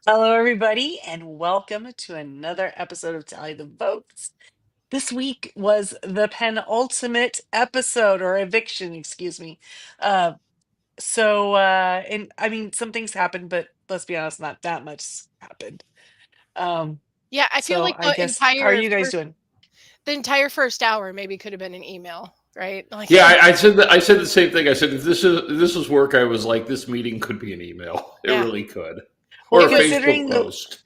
Hello, everybody, and welcome to another episode of Tally the Votes. This week was the penultimate episode, or eviction, excuse me. Uh, and I mean, some things happened, but let's be honest, not that much happened. Um, Yeah, I feel so like I guess, how are you guys doing? the entire first hour maybe could have been an email, right? Like, Yeah, I said that. I said the same thing. I said if this is work, I was like, this meeting could be an email. It yeah, really could, Well, or a it was. Facebook post.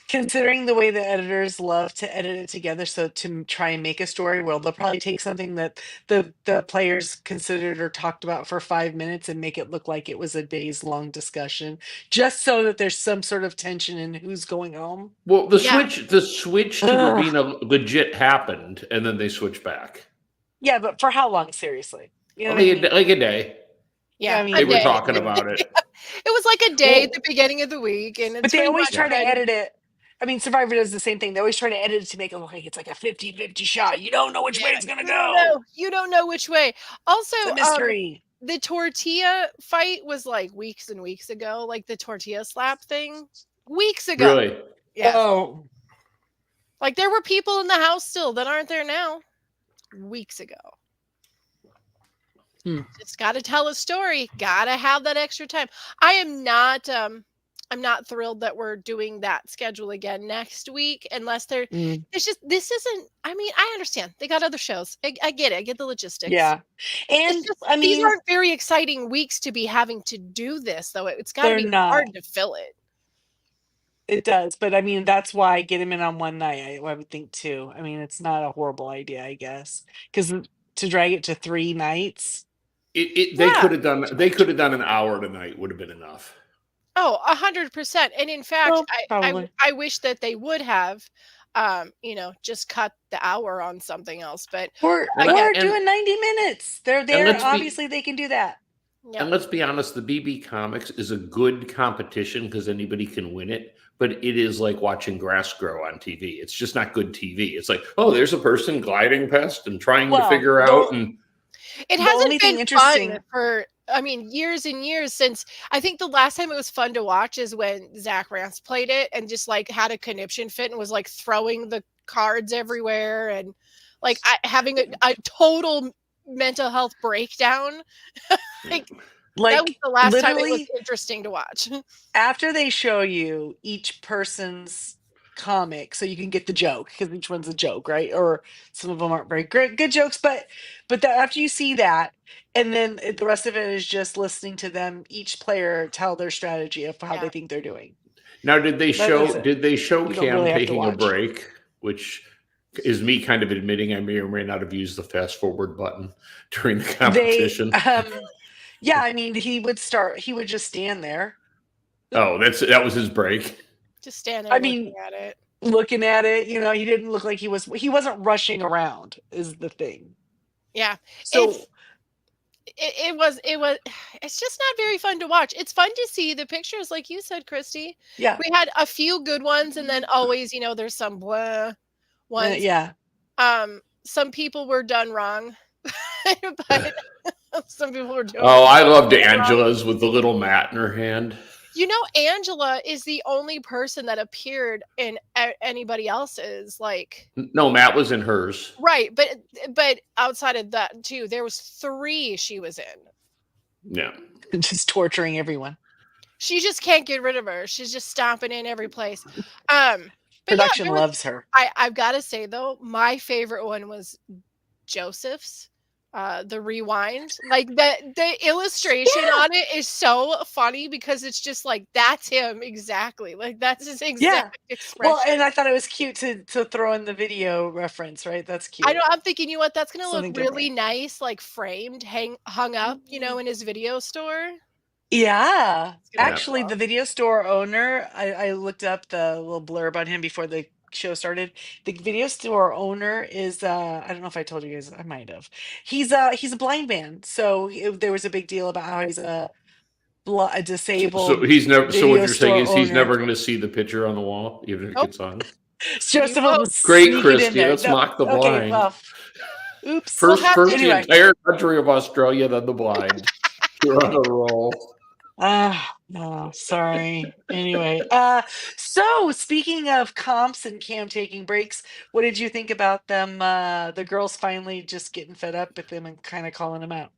considering the way the editors love to edit it together, so to try and make a story, well, they'll probably take something that the players considered or talked about for 5 minutes and make it look like it was a days long discussion, just so that there's some sort of tension in who's going home. Well, Yeah, the switch to Ugh. Ravina legit happened, and then they switched back. Yeah, but for how long? Seriously, you know what I Like mean? like a day. Yeah, I yeah, a They mean, were day. talking about it. It was like a day at the Well, beginning of the week, and but it's they pretty always much try yeah. to been. edit it. I mean, Survivor does the same thing. They always try to edit it to make it look like it's like a 50-50 shot. You don't know which way Yeah, it's gonna you don't go. know. You don't know which way. Also, It's a mystery. the tortilla fight was like weeks and weeks ago. Like the tortilla slap thing, weeks ago. Really. Yes, Oh, like there were people in the house still that aren't there now. Weeks ago. hmm. Just got to tell a story. Got to have that extra time. I am not I'm not thrilled that we're doing that schedule again next week unless there Mm, it's just this isn't I mean, I understand. They got other shows. I get it. I get the logistics. yeah, It's and just I these mean, aren't very exciting weeks to be having to do this though. It's got to they're be not. hard to fill it. It does, but I mean, that's why get him in on one night. I would think too. I mean, it's not a horrible idea, I guess, because to drag it to 3 nights, They Yeah. could have done. too They much. could have done an hour tonight. Would have been enough. Oh, 100%. And in fact, Well, probably. I wish that they would have just cut the hour on something else. But And again, Or doing 90 minutes. They're and there. let's be Obviously, they can do that. yeah. And let's be honest, the BB Comics is a good competition because anybody can win it, but it is like watching grass grow on TV. It's just not good TV. It's like, oh, there's a person gliding past and trying to Well, figure out. And It the only hasn't thing been fun interesting, for, I mean, years and years since I think the last time it was fun to watch is when Zach Rance played it and just like had a conniption fit and was like throwing the cards everywhere and like having a total mental health breakdown. Like that was like the last time it was literally, interesting to watch. after they show you each person's comic, so you can get the joke because each one's a joke, right? Or some of them aren't very great, good jokes, but that after you see that, and then the rest of it is just listening to them, each player tell their strategy of how they Yeah. think they're doing. now, did they That's show? it. Did they show You don't Cam really have to taking a watch. break? Which is me kind of admitting I may or may not have used the fast forward button during the They, competition. yeah, I mean, he would just stand there. Oh, that was his break. Just stand I there looking mean, at it. looking at it, he didn't look like he wasn't rushing around, is the thing. Yeah. So, It's it was it's just not very fun to watch. It's fun to see the pictures like you said, Christy. yeah, We had a few good ones and then always, there's some blah ones. yeah. Some people were done wrong. But some people were doing Oh, I loved wrong. Angela's with the little mat in her hand. Angela is the only person that appeared in anybody else's like No, Matt was in hers. right, but outside of that too, there was 3 she was in. Yeah. Just torturing everyone. She just can't get rid of her. She's just stomping in every place. But yeah, Production loves her. I've got to say though, my favorite one was Joseph's. The rewind, like the illustration Yeah, on it is so funny because it's just like that's him exactly, like that's his yeah. exact Well, expression. and I thought it was cute to throw in the video reference, right? That's I know. cute. I'm thinking, what? That's gonna look Something really different. nice, like framed, hung up, in his video store. Yeah. It's gonna Yeah. look Actually, the video store owner, I looked up the little blurb on him before the show started. The video store owner is I don't know if I told you guys, I might have. He's a blind man. So there was a big deal about how he's a So disabled he's never. So what video you're saying store is he's owner. never going to see the picture on the wall, even if it nope. gets on. You Joseph won't. was Great, sneaking in Christy. there. Let's No, mock the okay, blind. well, oops. We'll First, have first to. the Anyway, entire country of Australia, then the blind. You're on a roll. No, sorry. Anyway, so speaking of comps and Cam taking breaks, what did you think about them? The girls finally just getting fed up with them and kind of calling him out.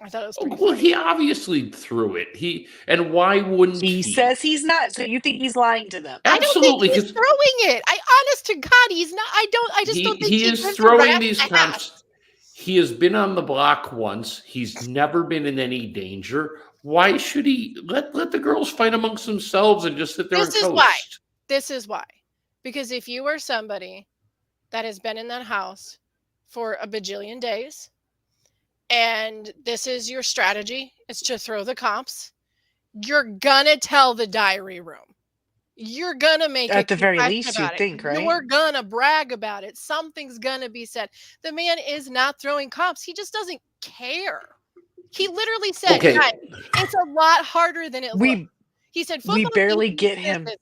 I thought it was Oh, pretty well, funny. he obviously threw it. And why wouldn't He he? says he's not. So you think he's lying to them? I don't think Absolutely, he's because throwing it. Honest to God, he's not. I just don't think he he is gives a throwing rat's these ass. comps. He has been on the block once. He's never been in any danger. Why should he let the girls fight amongst themselves and just sit there This and is why. coast? This is why. Because if you are somebody that has been in that house for a bajillion days, and this is your strategy, is to throw the comps, you're gonna tell the diary room. You're gonna make At a the very confession least, about you'd it. think, right? You're gonna brag about it. Something's gonna be said. The man is not throwing comps. He just doesn't care. He literally said, Okay, "Guys, it's a lot harder than it looks." We He said, we "Football's barely easy, get this him. isn't."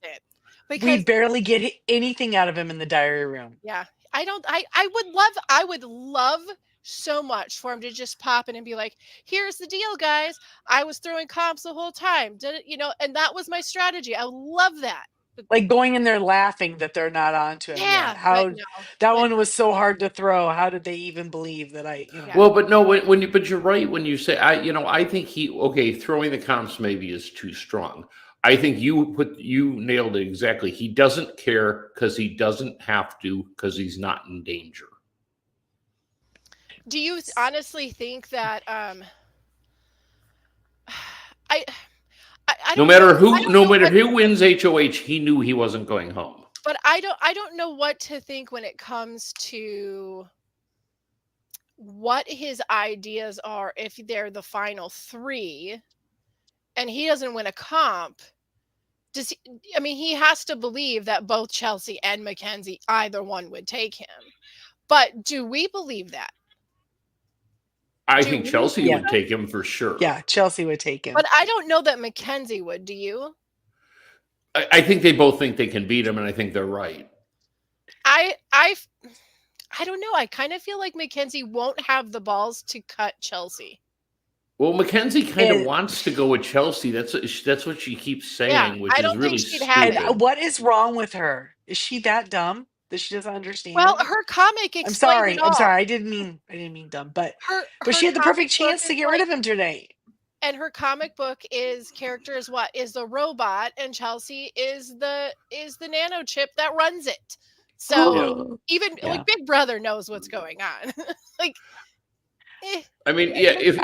We Because barely get anything out of him in the diary room. yeah, I would love so much for him to just pop in and be like, "Here's the deal, guys. I was throwing comps the whole time. Did it, and that was my strategy." I would love that. But Like going in there laughing that they're not onto him yeah, yet. but How no. that But one was so hard to throw. How did they even believe that yeah. well, but no, but you're right when you say I think throwing the comps maybe is too strong. I think you nailed it exactly. He doesn't care because he doesn't have to because he's not in danger. Do you honestly think that I I No don't matter know. I who, don't no know matter what who wins HOH, he knew he wasn't going home. but I don't know what to think when it comes to what his ideas are if they're the final 3 and he doesn't win a comp. Does he, I mean, he has to believe that both Chelsea and Mackenzie, either one would take him. But do we believe that? I Do think we Chelsea think Yeah. would so? take him for sure. Yeah, Chelsea would take him. But I don't know that Mackenzie would. Do you? I think they both think they can beat him, and I think they're right. I don't know. I kind of feel like Mackenzie won't have the balls to cut Chelsea. Well, Mackenzie kind of And- wants to go with Chelsea. That's what she keeps saying, Yeah, which I is don't think really she'd have stupid. it. And what is wrong with her? Is she that dumb that she doesn't understand? Well, her comic I'm explained sorry. it all. I'm sorry. I didn't mean dumb, but Her she had the perfect comic book chance to is get rid of him today. and her comic book is character is what is the robot and Chelsea is the nano chip that runs it. So even Yeah. like Big Brother knows what's going on. Like I mean, yeah, if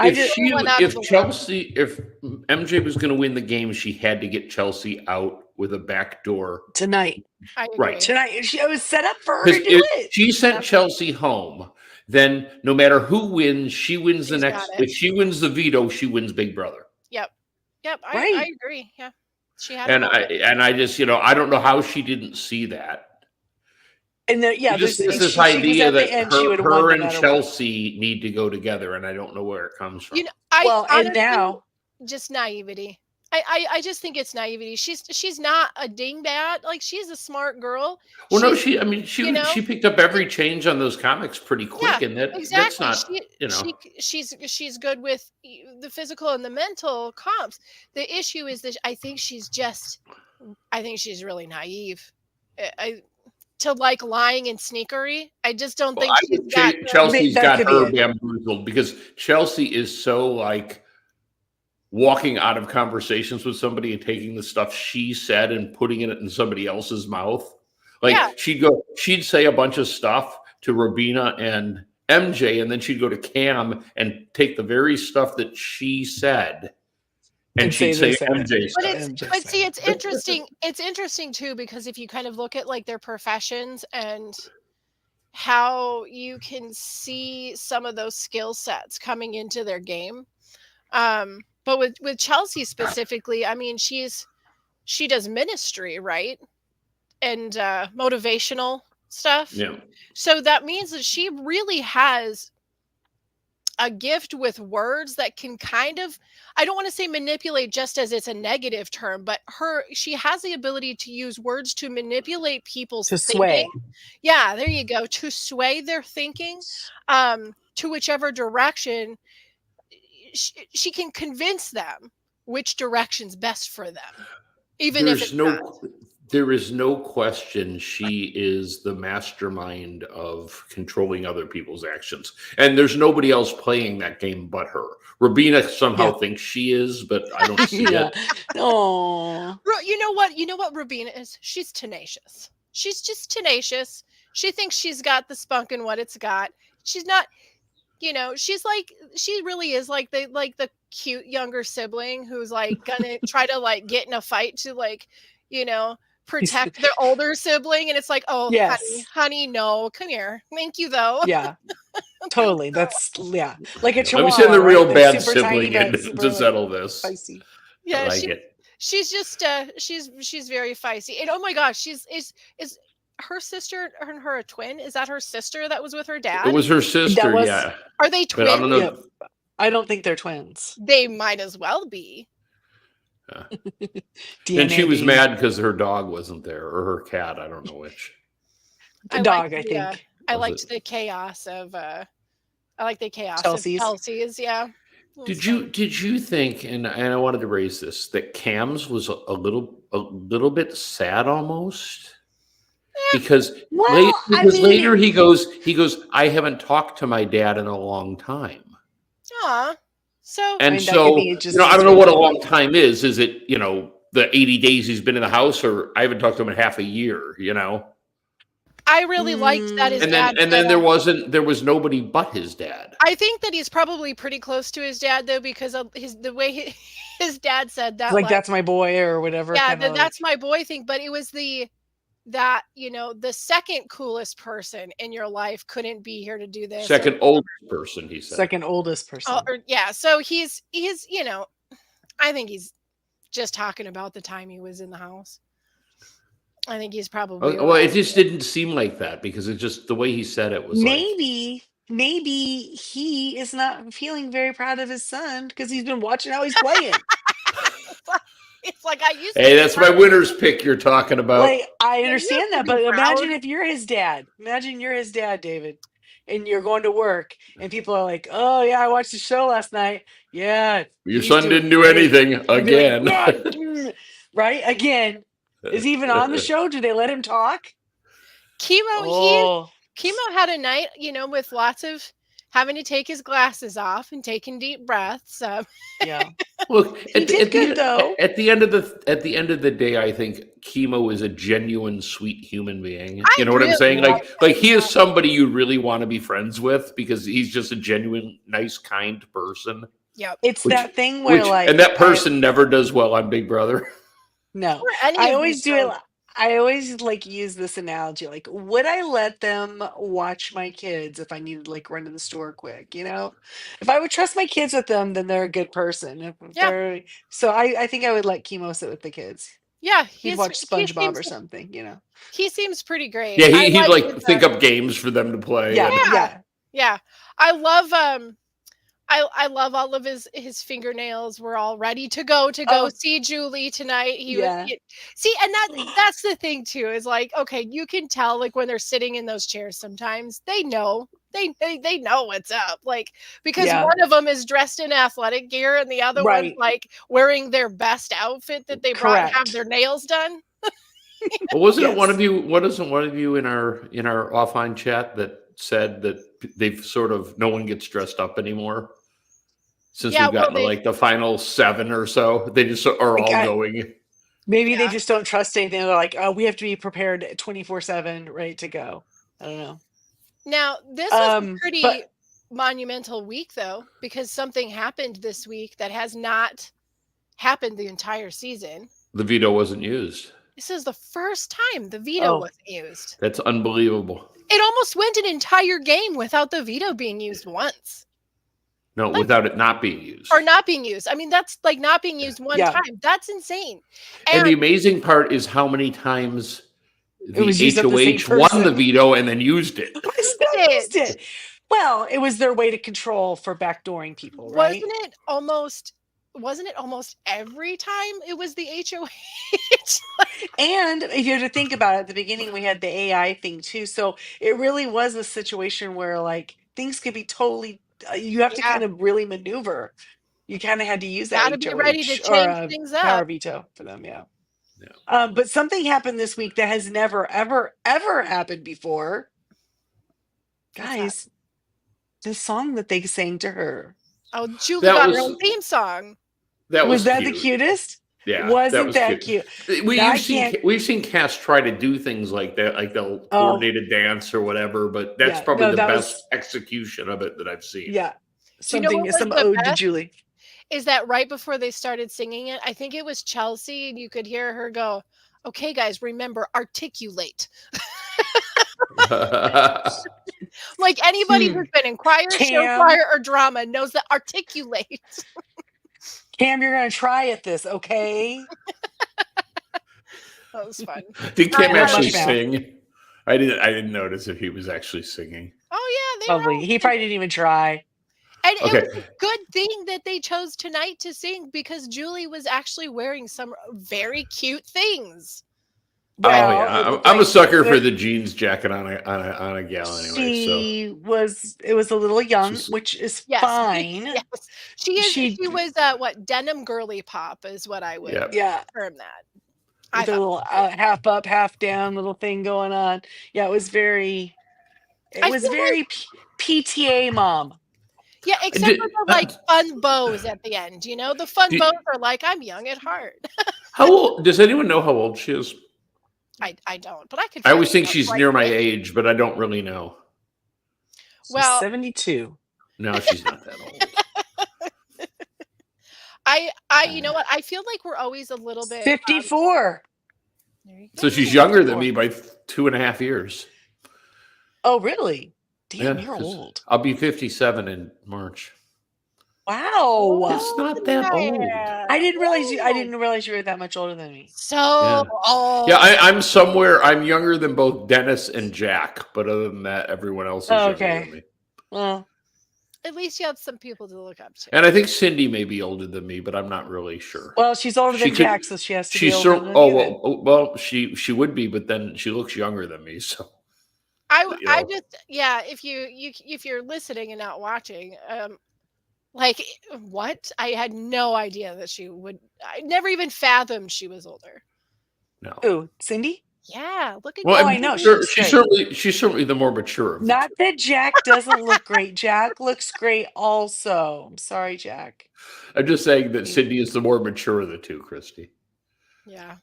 MJ was going to win the game, she had to get Chelsea out with a back door. Tonight. I agree. Right. Tonight. It was set up for her to Because do if it. she sent Chelsea home, then no matter who wins, she wins the She's next. got it. If she wins the veto, she wins Big Brother. Yep. I Right. agree. Yeah. She had And a moment. I just I don't know how she didn't see that. And It just there's is this she was idea at the that end, she would have her won no and matter what. Chelsea need to go together, and I don't know where it comes from. Well, and honestly, now just naivety. I just think it's naivety. She's not a dingbat. Like she's a smart girl. Well, no, She's- she picked up every change on those comics pretty quick, Yeah, and that's exactly. not She's good with the physical and the mental comps. The issue is that I think she's really naive. To like lying and sneakery. I just don't think she's got Chelsea's That got could be her it. bamboozled because Chelsea is so like walking out of conversations with somebody and taking the stuff she said and putting it in somebody else's mouth. Like Yeah. she'd say a bunch of stuff to Robina and MJ, and then she'd go to Cam and take the very stuff that she said and she'd say MJ stuff. But see, it's interesting. It's interesting too, because if you kind of look at like their professions and how you can see some of those skill sets coming into their game. But with Chelsea specifically, I mean, she does ministry, right? And motivational stuff. Yeah. So that means that she really has a gift with words that can kind of, I don't want to say manipulate just as it's a negative term, but she has the ability to use words to manipulate people's sway. thinking. Yeah, there you go. To sway their thinking to whichever direction she can convince them which direction's best for them, even if it's not. There is no question she is the mastermind of controlling other people's actions. And there's nobody else playing that game but her. Rabina somehow thinks she is, but I don't see it. Oh, You know what Rabina is? She's tenacious. She's just tenacious. She thinks she's got the spunk in what it's got. She's not, she's like, she really is like the cute younger sibling who's like gonna try to like get in a fight to like, protect their older sibling, and it's like, oh, yes, honey, no, come here, thank you though. Yeah, totally. That's like a chihuahua. Let me send the real right? bad super tiny, sibling in but to settle this. Spicy. Yeah, I like it. She's just she's very feisty. And oh my gosh, is her sister and her a twin? Is that her sister that was with her dad? It was her sister, yeah. Are they twins? But I don't know. Yeah. I don't think they're twins. They might as well be. And she was mad because her dog wasn't there, or her cat. I don't know which. The dog, I think. I liked the chaos of Chelsea's. Yeah. Did you think, and I wanted to raise this, that Cam's was a little bit sad almost? Because later he goes, I haven't talked to my dad in a long time. Aw. So and I don't know what a long time is. Is it, the 80 days he's been in the house, or I haven't talked to him in half a year, I really liked that his dad. And then there was nobody but his dad. I think that he's probably pretty close to his dad though, because of the way his dad said that. Like that's my boy or whatever. Yeah, that's my boy thing. But it was the second coolest person in your life couldn't be here to do this. Second oldest person, he said. Second oldest person. Yeah. So he's I think he's just talking about the time he was in the house. I think he's probably. Well, it just didn't seem like that, because it just, the way he said it was maybe he is not feeling very proud of his son because he's been watching how he's playing. It's like I used. Hey, that's my winner's pick you're talking about. Like, I understand that, but imagine if you're his dad. Imagine you're his dad, David, and you're going to work, and people are like, "Oh yeah, I watched the show last night. Yeah, your son didn't do anything again." Like, right? Again. Is he even on the show? Do they let him talk? Chemo had a night, with lots of having to take his glasses off and taking deep breaths. Yeah. Look, at the end of the day, I think Chemo is a genuine, sweet human being. You know what I'm saying? Like he is somebody you really want to be friends with, because he's just a genuine, nice, kind person. Yeah. It's that thing where and that person never does well on Big Brother. No, I always do it. I always use this analogy. Like, would I let them watch my kids if I needed to run to the store quick? If I would trust my kids with them, then they're a good person. So I think I would let Chemo sit with the kids. Yeah, he'd watch SpongeBob or something. He seems pretty great. Yeah, he'd think up games for them to play. Yeah. I love I love all of his fingernails. We're all ready to go see Julie tonight. And that's the thing too, is okay, you can tell when they're sitting in those chairs, sometimes they know what's up, because one of them is dressed in athletic gear and the other one's wearing their best outfit that they brought and have their nails done. Well, wasn't one of you in our offline chat that said that they've sort of, no one gets dressed up anymore since we've gotten to the final 7 or so? They just are all going. Maybe they just don't trust anything. They're like, oh, we have to be prepared 24/7, ready to go. I don't know. Now, this was a pretty monumental week, though, because something happened this week that has not happened the entire season. The veto wasn't used. This is the first time the veto wasn't used. That's unbelievable. It almost went an entire game without the veto being used once. No, without it not being used. Or not being used. I mean, that's not being used one time. That's insane. And the amazing part is how many times the HOH won the veto and then used it. Used it. Well, it was their way to control for backdooring people, right? Wasn't it almost every time it was the HOH? And if you have to think about it, at the beginning we had the AI thing too. So it really was a situation where things could be totally, you have to kind of really maneuver, You kind of had to use that Gotta be ready to HOH or change things power up. veto for them. Yeah. Yeah. But something happened this week that has never, ever, ever happened before. What's that? Guys, the song that they sang to her. Oh, Julie That got her was own theme song. that Was was that the cute. cutest? Yeah, Wasn't that cute? I can't. We've seen cast try to do things like that, like they'll coordinate a dance or whatever, but that's Yeah, probably no, the that best was execution of it that I've seen. yeah. Do you know what was Some the ode to best? Julie. Is that right before they started singing it? I think it was Chelsea, and you could hear her go, "Okay, guys, remember, articulate." Like anybody who's been in choir, show Cam. choir, or drama knows that articulate. Cam, you're gonna try at this, okay? That was fun. Did Kim Not actually much math. sing? I didn't notice if he was actually singing. Oh yeah, they were all Probably. He probably didn't even try. And Okay. it was a good thing that they chose tonight to sing because Julie was actually wearing some very cute things. Oh Well, it yeah, looked I'm a like- sucker for it- the jeans jacket on a gal anyway. So She was. It was a little young, She's- which is Yes. fine. Yes. She She- was what, denim girly pop is what I would yeah, Yeah, term that. I with a thought little half up, half down little thing going on. Yeah, it was very. It I was feel very PTA mom. yeah, except did- for the like fun bows at the end, you know? The fun Do- bows are like, I'm young at heart. how old? Does anyone know how old she is? I don't, but I could I always find think out she's right near my quick. age, but I don't really know. She's Well- 72. No, she's not that old. You know what? I feel like we're always a little bit 54. there you So go. she's younger than me by 2.5 years. Oh, really? Damn, Yeah, you're 'cause old. I'll be 57 in March. Wow. It's not that old. I didn't realize you were that much older than me. So Yeah. old. Yeah, I'm somewhere. I'm younger than both Dennis and Jack, but other than that, everyone else is younger Okay. than me. Well, At least you have some people to look up to. And I think Cindy may be older than me, but I'm not really sure. she's older She than could- Jack, so she has to be She's older cer- than oh you then. well, she would be, but then she looks younger than me. So I you I know. just if you're listening and not watching, like what? I had no idea that she would. I never even fathomed she was older. no. Ooh, Cindy? Yeah, look at Well, Oh, I'm I know, sure- she's she's certainly the more mature of the Not two. that Jack doesn't look great. Jack looks great also. I'm sorry, Jack. I'm just saying that Cindy is the more mature of the two, Christy. Yeah,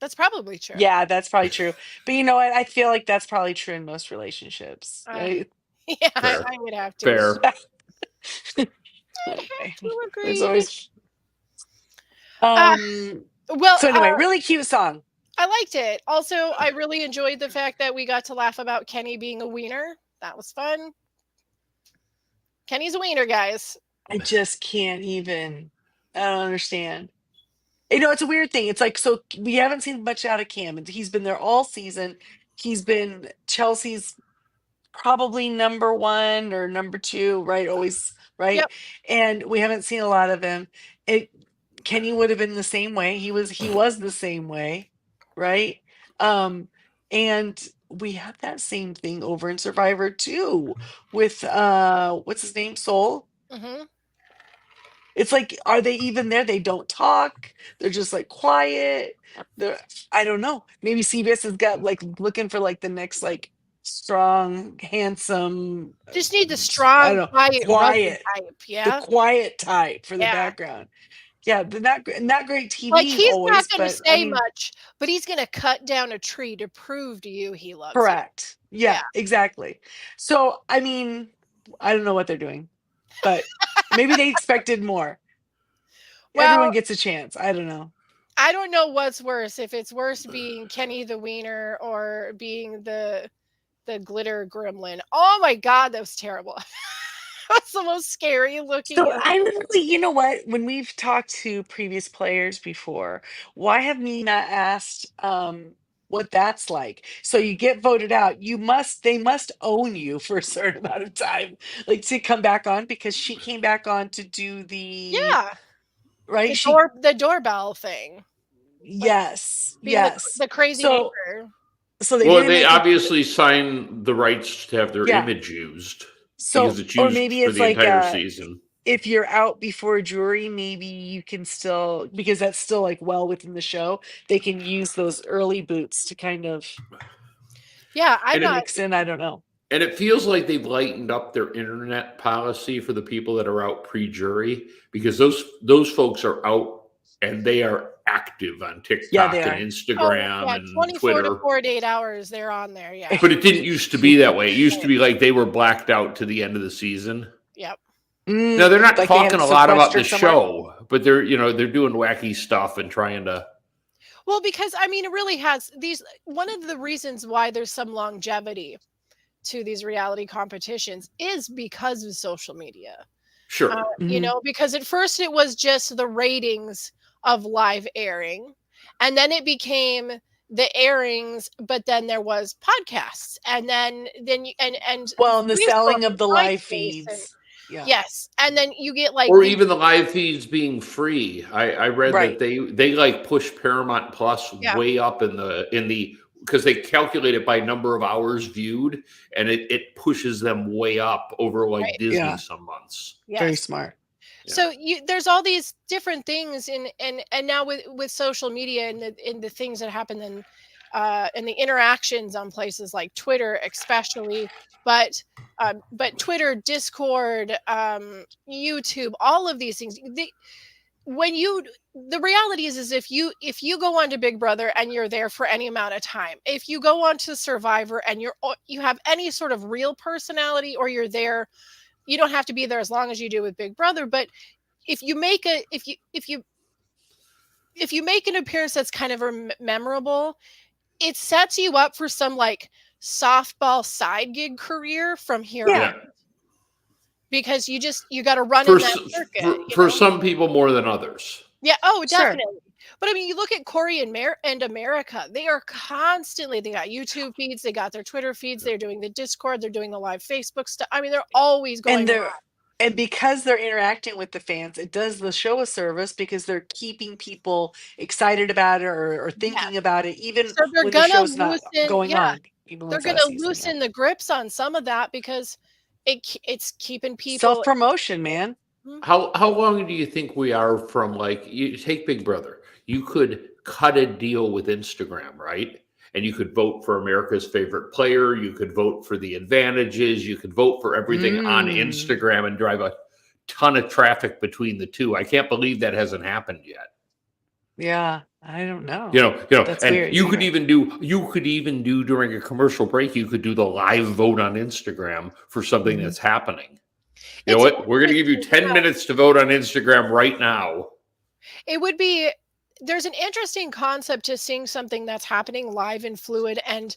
that's probably true. Yeah, that's probably true. But you know what? I feel like that's probably true in most relationships. Right? Yeah, Fair. I would have to. Fair. Okay. To agree. There's always. Well, So anyway, really cute song. I liked it. Also, I really enjoyed the fact that we got to laugh about Kenny being a wiener. That was fun. Kenny's a wiener, guys. I just can't even. I don't understand. You know, it's a weird thing. It's like, so we haven't seen much out of Cam, and he's been there all season. He's been Chelsea's probably number one or number two, right? Always, right? Yep. And we haven't seen a lot of him. Kenny would have been the same way. He was the same way, right? And we have that same thing over in Survivor too, with what's his name? Soul. Hmm. It's like, are they even there? They don't talk. They're just like quiet. I don't know. Maybe CBS has got like looking for like the next like strong, handsome, Just need the I strong, don't know, quiet, quiet, rugged type. the Yeah. quiet type for the Yeah. background. Yeah, but not great TV. Like he's always, not going to but, I say mean, much, but he's going to cut down a tree to prove to you he loves you. correct. Yeah, Yeah. exactly. So I mean, I don't know what they're doing, but maybe they expected more. Well- Everyone gets a chance. I don't know. I don't know what's worse, if it's worse being Kenny the wiener or being the glitter gremlin. Oh my god, that was terrible. That's the most scary looking. So I really, you know what? When we've talked to previous players before, why have me not asked what that's like? So you get voted out. They must own you for a certain amount of time, like to come back on, because she came back on to do Yeah, right. the doorbell thing. Yes, Being yes. the crazy So- neighbor. So they Well, didn't they make it- obviously signed the rights to have their Yeah. image used so because it's or used maybe for it's the like entire season. if you're out before jury, maybe you can still, because that's still like well within the show, they can use those early boots to kind of Yeah, I'm And it, not. mix in. I don't know. and it feels like they've lightened up their internet policy for the people that are out pre-jury, because those folks are out and they are active on Yeah, they TikTok and are. Oh, Instagram yeah, and 24 to Twitter. 48 hours, they're on there. Yeah. But it didn't used to be that way. It used to be like they were blacked out to the end of the season. Yep. Now they're not Like they had talking it a lot about the sequestered somewhere. show, but they're doing wacky stuff and trying to. Well, because I mean, it really has these. One of the reasons why there's some longevity to these reality competitions is because of social media. Sure. You Mhm. know, because at first it was just the ratings of live airing, and then it became the airings, but then there was podcasts, and then you, and Well, and the selling of resources, the live MySpace, and feeds. Yeah. yes, and then you get like Or these. even the live feeds being free. I read Right. that they like push Paramount Plus Yeah. way up in the because they calculate it by number of hours viewed, and it pushes them way up over like Right. Disney Yeah. some months. Very Yes. smart. So there's all these different things and now with social media and the things that happen and the interactions on places like Twitter especially, but Twitter, Discord, YouTube, all of these things. The reality is if you go onto Big Brother and you're there for any amount of time, if you go onto Survivor and you have any sort of real personality, or you're there, you don't have to be there as long as you do with Big Brother, but if you make an appearance that's kind of memorable, it sets you up for some like softball side gig career from here Yeah. on, because you got to run For in that circuit. for some people more than others. Yeah. Oh, Sure. definitely. But I mean, you look at Corey and America, they got YouTube feeds, they got their Twitter feeds, they're doing the Discord, they're doing the live Facebook stuff. I mean, they're always going And live. and because they're interacting with the fans, it does the show a service because they're keeping people excited about it or thinking about it, even So they're when the gonna show's not loosen, going on. Even when they're it's out gonna of season. loosen the grips on some of that because it's keeping people. Self promotion, man. How long do you think we are from, like, you take Big Brother? You could cut a deal with Instagram, right? And you could vote for America's favorite player. You could vote for the advantages. You could vote for everything on Instagram and drive a ton of traffic between the two. I can't believe that hasn't happened yet. Yeah, I don't know. That's and weird. you could even do during a commercial break, you could do the live vote on Instagram for something that's happening. You know It's what? We're going to give you 10 minutes to vote on Instagram right now. It would be, there's an interesting concept to seeing something that's happening live and fluid, and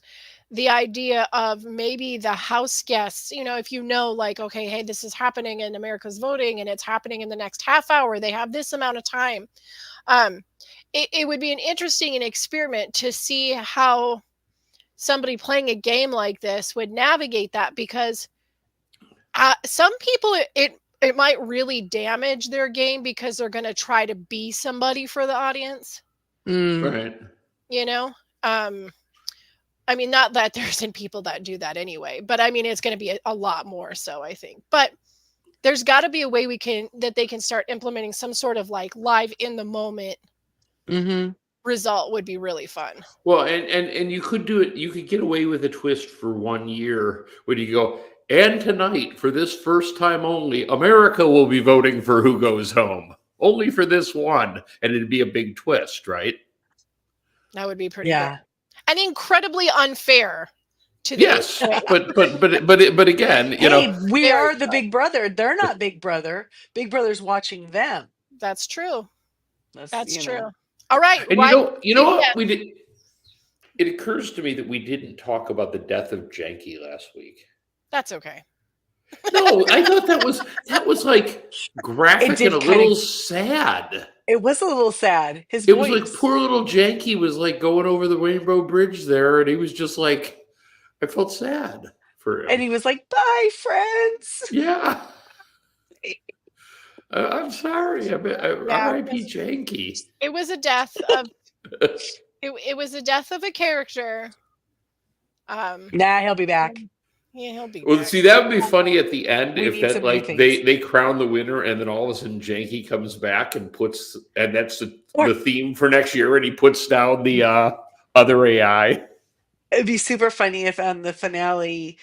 the idea of maybe the house guests, if like, okay, hey, this is happening and America's voting and it's happening in the next half hour, they have this amount of time. It would be an interesting experiment to see how somebody playing a game like this would navigate that, because some people it might really damage their game because they're going to try to be somebody for the audience. Right. I mean, not that there isn't people that do that anyway, but I mean, it's going to be a lot more so, I think. But there's got to be a way that they can start implementing some sort of like live in the moment result. Would be really fun. Well, and you could do it. You could get away with a twist for 1 year when you go, and tonight, for this first time only, America will be voting for who goes home. Only for this one. And it'd be a big twist, right? That would be pretty good. And incredibly unfair to the Yes, but again, we are the Big Brother. They're not Big Brother. Big Brother's watching them. That's true. That's true. Know. All right. And you know what we did? It occurs to me that we didn't talk about the death of Janky last week. That's okay. No, I thought that was like graphic and a little sad. It was a little sad. His voice. Was like poor little Janky was like going over the Rainbow Bridge there, and he was just like, I felt sad for him. And he was like, "Bye, friends." Yeah. I'm sorry. R.I.P. Janky. It was a death of it was a death of a character. Nah, he'll be back. Yeah, he'll be Well, back. see, that would be funny at the end We if need that some new like things. they crown the winner and then all of a sudden Janky comes back and puts and that's Or- the theme for next year and he puts down the other AI. It'd be super funny if on the finale,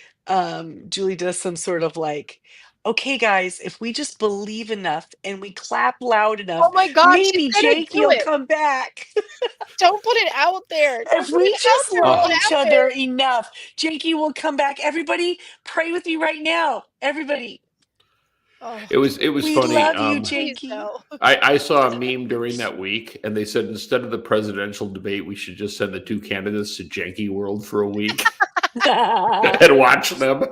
Julie does some sort of like, okay, guys, if we just believe enough and we clap loud enough, Oh my God, she's maybe gonna Jakey do will it. come back. Don't put it out there. Don't If put we it out just there. love Won't each happen. other enough, Jakey will come back. Everybody, pray with me right now. Everybody, Oh, It was we funny. love you, please Jakey. no. I saw a meme during that week and they said instead of the presidential debate, we should just send the two candidates to Janky World for a week and watch them.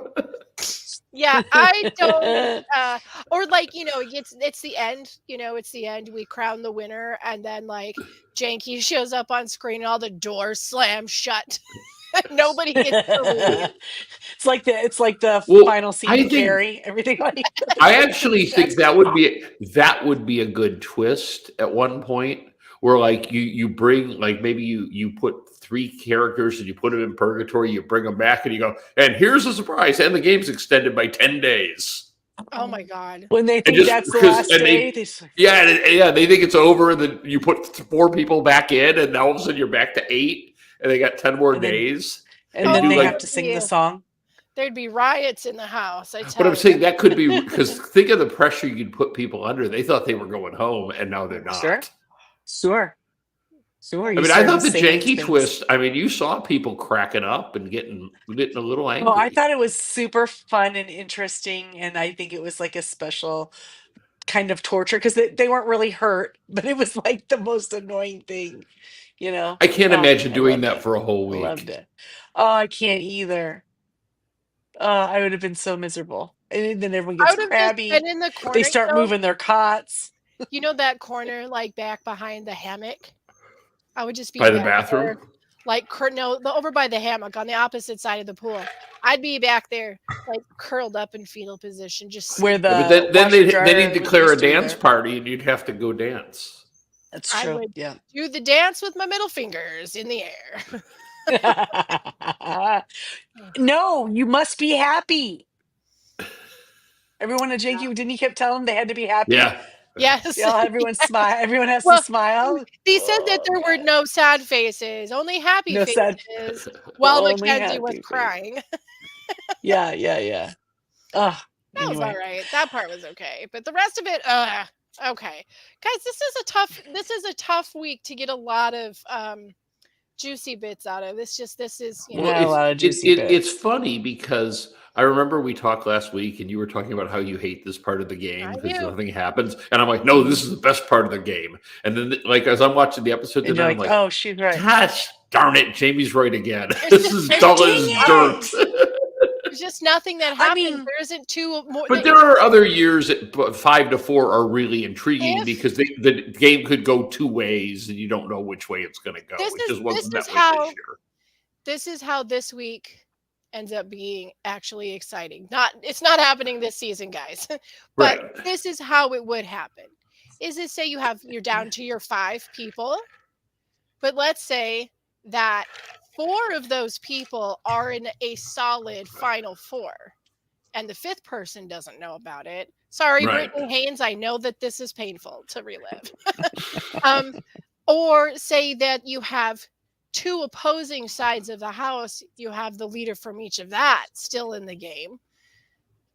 Yeah, I don't or like, it's the end, it's the end. We crown the winner and then like Janky shows up on screen and all the doors slam shut. Nobody gets to leave. It's like the Well, final scene I in think- Carrie. Everything like I actually think that would be a good twist at one point where like you bring like maybe you put three characters and you put them in purgatory, you bring them back and you go, and here's a surprise, and the game's extended by 10 days. Oh my God. when they think just- that's the because- last and day. Yeah, they think it's over, and then you put 4 people back in, and now all of a sudden you're back to 8, and they got 10 more And then- days. And Oh, then they like- have to sing yeah. the song. There'd be riots in the house. I tell But I'm you. saying that could be because think of the pressure you'd put people under. They thought they were going home, and now they're not. Sure. I mean, I thought the janky twist. I mean, you saw people cracking up and getting a little angry. Oh, I thought it was super fun and interesting, and I think it was like a special kind of torture because they weren't really hurt, but it was like the most annoying thing, I can't Oh, imagine I doing loved that it. for a whole I week. loved it. Oh, I can't either. I would have been so miserable. And then everyone I gets would have crabby. just been in the corner. They start though. moving their cots. You know that corner, like back behind the hammock. I would just be By the back there, bathroom. like over by the hammock on the opposite side of the pool. I'd be back there, like curled up in fetal position, just Where the Yeah, but then washer they dryer would was declare a used to dance there. party, and you'd have to go dance. That's I true. would- Yeah. do the dance with my middle fingers in the air. No, you must be happy. Everyone at JQ, didn't he keep telling them they had to be happy? Yeah, Yes. Yeah, everyone smile. Everyone has Well, to smile. He said that there were Oh, no sad faces, only happy No sad- faces. While Only Mackenzie was happy face. crying. Yeah. Ugh, That was anyway. all right. That part was okay, but the rest of it, okay, guys. This is a tough week to get a lot of juicy bits out of. This is Well, Not a lot of juicy bits. it's funny because I remember we talked last week, and you were talking about how you hate this part of the game I because do. nothing happens, and I'm like, no, this is the best part of the game. And then, like as I'm watching the episode, And then you're I'm like, like, oh, she's right. gosh darn it, Jamie's right again. This is dull as Dang dirt. There's just nothing that I happens. mean- There isn't two more. But there are other years that 5-4 are really intriguing If- because the game could go 2 ways and you don't know which way it's going to go. This It is- just wasn't this that is way how- this year. This is how this week ends up being actually exciting. It's not happening this season, guys. But Right. this is how it would happen. Is it say you're down to your 5 people, but let's say that 4 of those people are in a solid final 4, and the 5th person doesn't know about it. Sorry, Right. Brittany Haynes, I know that this is painful to relive. Or say that you have 2 opposing sides of the house, you have the leader from each of that still in the game.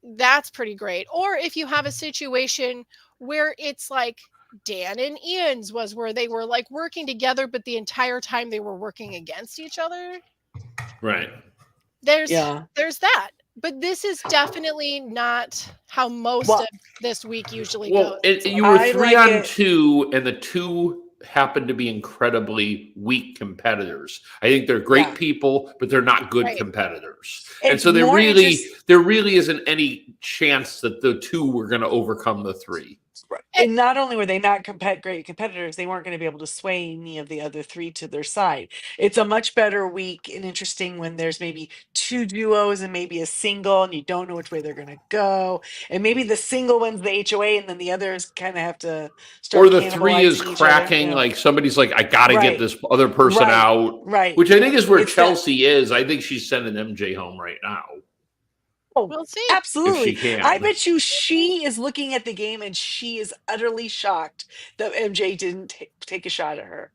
That's pretty great. Or if you have a situation where it's like Dan and Ian's was, where they were like working together, but the entire time they were working against each other. Right. There's Yeah. that. But this is definitely not how most Well- of this week usually Well, goes. you were I 3 like on it. 2, and the 2 happened to be incredibly weak competitors. I think they're great Yeah. people, but they're not good Right. competitors. And It's so there more really isn't any chance that the 2 were going to overcome the 3. And not only were they not great competitors, they weren't going to be able to sway any of the other 3 to their side. It's a much better week and interesting when there's maybe 2 duos and maybe a single, and you don't know which way they're going to go. And maybe the single wins the HOA, and then the others kind of have to start. Or the 3 is cannibalizing each other, cracking, like somebody's like, I got to Right. get this other person Right. out, right. which I think is where It's that- Chelsea is. I think she's sending MJ home right now. Oh, We'll see. if absolutely. she I can. bet you she is looking at the game and she is utterly shocked that MJ didn't take a shot at her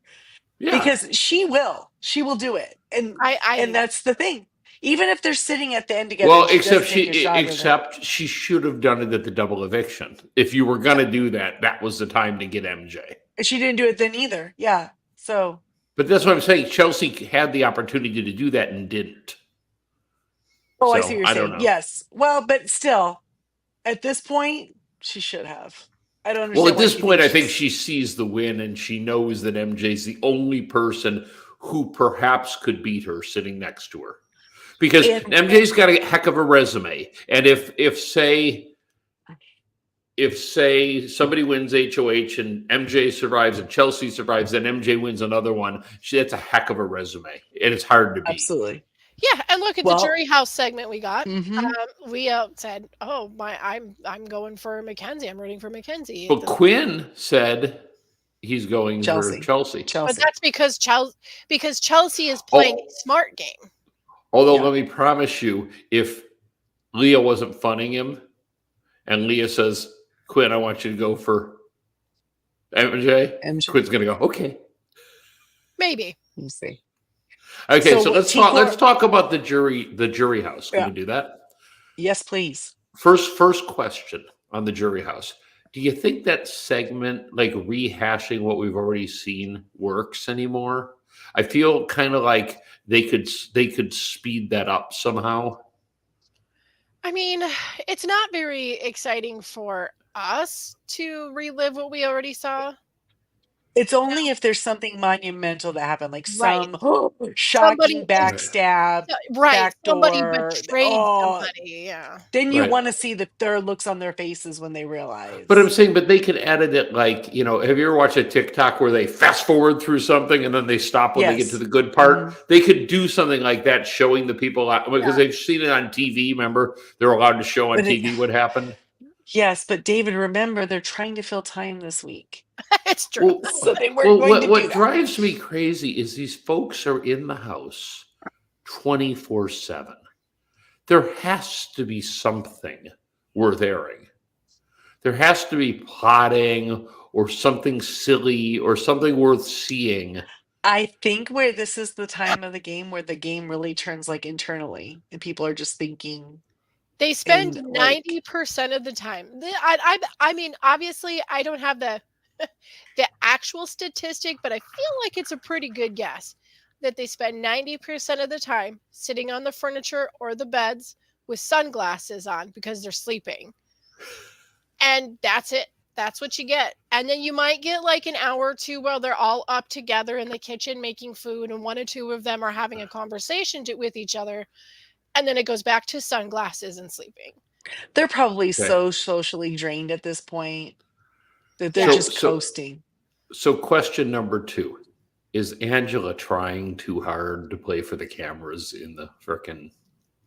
Yeah. because she will. She will do it. And I that's the thing. Even if they're sitting at the end together Well, and she doesn't take a shot at her. except she should have done it at the double eviction. If you were gonna do that, that was the time to get MJ. And she didn't do it then either. Yeah. So, But that's what I'm saying. Chelsea had the opportunity to do that and didn't. oh, I see So what you're I don't saying. know. Yes. Well, but still, at this point, she should have. I don't Well, understand at why this she point, thinks I think she's. she sees the win and she knows that MJ's the only person who perhaps could beat her sitting next to her. Because And MJ's got a heck of a resume. And if say somebody wins HOH and MJ survives and Chelsea survives, then MJ wins another one. That's a heck of a resume, and it's hard to beat. absolutely. Yeah, and look at Well, the jury house segment we got. mhm. We said, "Oh my, I'm going for Mackenzie. I'm rooting for Mackenzie." But Quinn said he's going for Chelsea. Chelsea. But Chelsea. that's because Chelsea is playing a smart game. Although Yeah. let me promise you, if Leah wasn't funning him, and Leah says, "Quinn, I want you to go for MJ," MJ. Quinn's going to go, "Okay." Maybe. Let me see. Okay, So so let's T-Cor- talk. Let's talk about the jury house. Can Yeah. we do that? Yes, please. First question on the jury house. Do you think that segment, like rehashing what we've already seen, works anymore? I feel kind of like they could speed that up somehow. I mean, it's not very exciting for us to relive what we already saw. It's only if there's something monumental that happened, like Right. some Somebody shocking backstab, right. Somebody backdoor. betrayed Oh, somebody. Yeah. then you Right. want to see their looks on their faces when they realize. But I'm saying, but they could edit it like, have you ever watched a TikTok where they fast forward through something and then they stop when they get Yes. to the good part? Mhm. They could do something like that, showing the people because Yeah. they've seen it on TV. Remember, they're allowed to show on But TV what happened. Yes, but David, remember they're trying to fill time this week, It's true. Well, so they weren't going to do what that. drives me crazy is these folks are in the house 24/7. There has to be something worth airing. There has to be plotting or something silly or something worth seeing. I think where this is the time of the game where the game really turns like internally, and people are just thinking. They spend And, like- 90% of the time. I mean, obviously, I don't have the the actual statistic, but I feel like it's a pretty good guess that they spend 90% of the time sitting on the furniture or the beds with sunglasses on because they're sleeping. And that's it. That's what you get. And then you might get like an hour or two while they're all up together in the kitchen making food, and one or two of them are having a conversation with each other. And then it goes back to sunglasses and sleeping. They're probably Okay. so socially drained at this point that they're Yeah. just coasting. So question number 2. Is Angela trying too hard to play for the cameras in the frickin'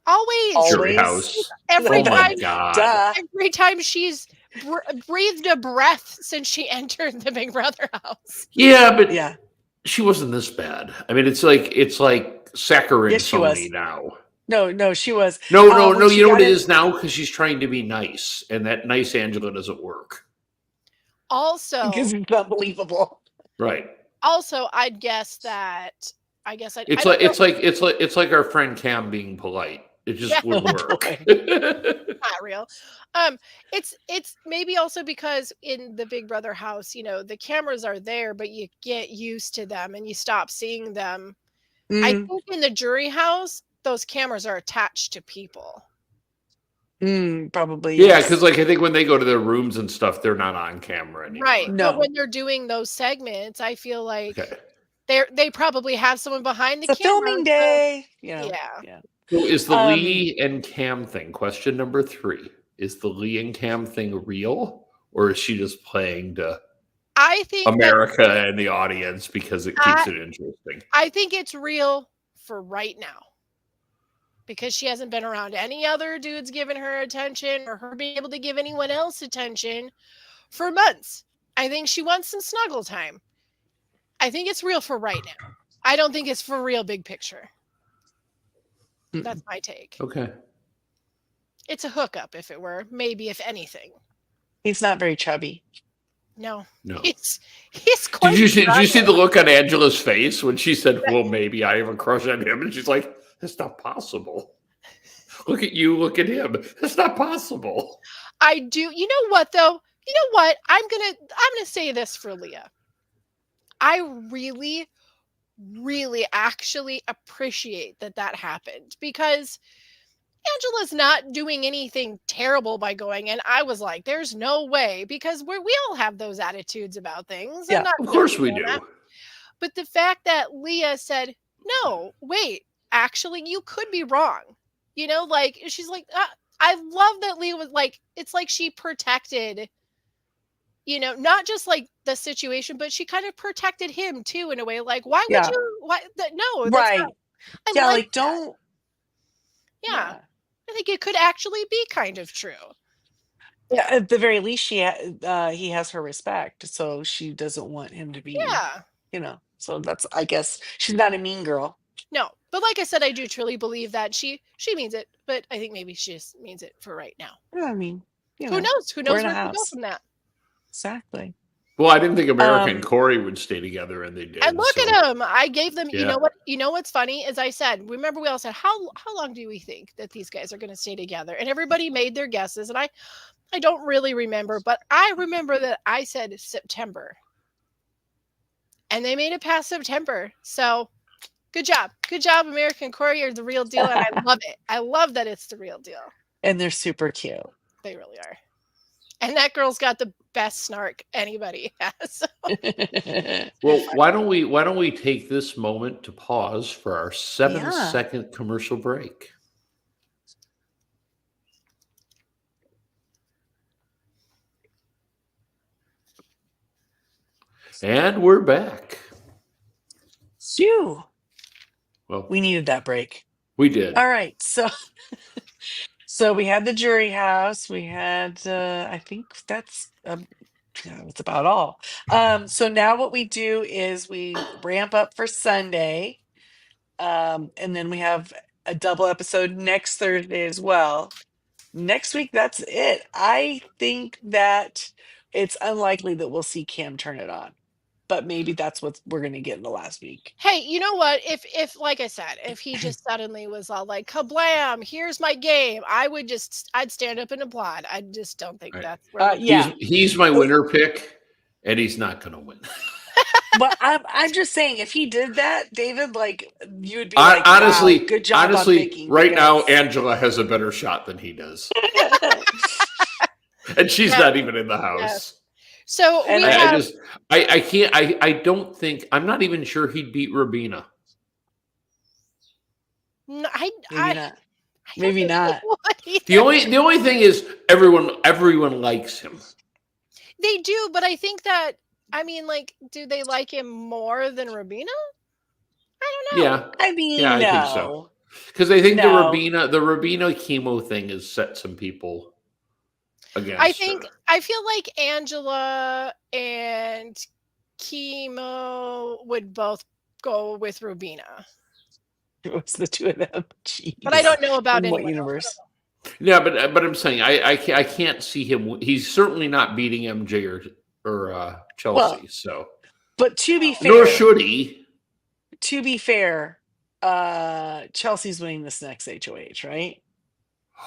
Always. jury Always. house? Every Oh my time. God. Duh. Every time she's breathed a breath since she entered the Big Brother house. Yeah, but Yeah. she wasn't this bad. I mean, it's like Saccharin Yes, she was. Tony now. No, she was. No. when she You know what got it in- is now? Because she's trying to be nice, and that nice Angela doesn't work. Also, Because it's unbelievable. Right. I'd guess that. I guess I'd. It's I don't know, it's like our friend Cam being polite. It just Yeah. wouldn't Oh, work. not real. It's maybe also because in the Big Brother house, the cameras are there, but you get used to them and you stop seeing them. I Mm, think in the jury house, those cameras are attached to people. probably. Yeah, yes. because I think when they go to their rooms and stuff, they're not on camera anymore. Right. No. But when they're doing those segments, I feel like Okay. they probably have someone behind the It's a camera. filming so- day. Yeah. So is the Um, Lee and Cam thing, question number 3, is the Lee and Cam thing real? Or is she just playing to I think America and the audience because it keeps it interesting? I think it's real for right now. Because she hasn't been around any other dudes giving her attention or her being able to give anyone else attention for months. I think she wants some snuggle time. I think it's real for right now. I don't think it's for real big picture. That's my take. Okay. It's a hookup, if it were, maybe, if anything. He's not very chubby. No, No. he's quite. Did you see the look on Angela's face when she said, "Well, maybe I have a crush on him," and she's like, "That's not possible. Look at you, look at him. That's not possible." I do. You know what though? You know what? I'm gonna say this for Leah. I really, really actually appreciate that happened, because Angela's not doing anything terrible by going. And I was like, there's no way, because we all have those attitudes about things. Yeah, I'm not Of course judging we on do. that. But the fact that Leah said, no, wait, actually, you could be wrong. You know, like, she's like, I love that Leah was like, it's like she protected, not just like the situation, but she kind of protected him too, in a way. Like, why would Yeah. you, no, that's Right. not, I Yeah, like like that. don't. Yeah. I think it could actually be kind of true. Yeah, at the very least, he has her respect, so she doesn't want him to be, Yeah. So that's, I guess, she's not a mean girl. No, but like I said, I do truly believe that she means it, but I think maybe she just means it for right now. Yeah, I mean, Who knows? Who we're knows in a where to go house. from that? Exactly. Well, I didn't think America and Corey would stay together, and they did. And look so. at them. I gave them. You Yeah. know what? You know what's funny? As I said, remember we all said, how long do we think that these guys are going to stay together? And everybody made their guesses, and I don't really remember, but I remember that I said September, and they made it past September. So good job, American Corey. You're the real deal, and I love it. I love that it's the real deal. And they're super cute. They really are. And that girl's got the best snark anybody has. Well, why don't we take this moment to pause for our 7-second commercial break? And we're back. Phew. Well, We needed that break. we did. All right, so we had the jury house. We had, I think that's about all. So now what we do is we ramp up for Sunday, and then we have a double episode next Thursday as well. Next week, that's it. I think that it's unlikely that we'll see Cam turn it on, but maybe that's what we're going to get in the last week. Hey, you know what? If like I said, if he just suddenly was all like, kablam, here's my game, I'd stand up and applaud. I just don't think that's where yeah. He's my winner pick, and he's not going to win. But I'm just saying, if he did that, David, like, you would be honestly, wow, good job. Honestly, right now, Angela has a better shot than he does, and she's not even in the house. Yes. So And we have, I can't. I don't think. I'm not even sure he'd beat Rabina. no, Maybe not. The only thing is everyone likes him. They do, but I think that, I mean, like, do they like him more than Rabina? I don't know. Yeah, I mean, yeah, no. I think so. Because I think No. the Rabina chemo thing has set some people against I think her. I feel like Angela and Chemo would both go with Rubina, What's the two of them? Jeez. but I don't know about In what anyone universe? Yeah, but I'm saying I can't see him. He's certainly not beating MJ or Chelsea. Well, so, but to be fair, nor should he. To be fair, Chelsea's winning this next HOH, right?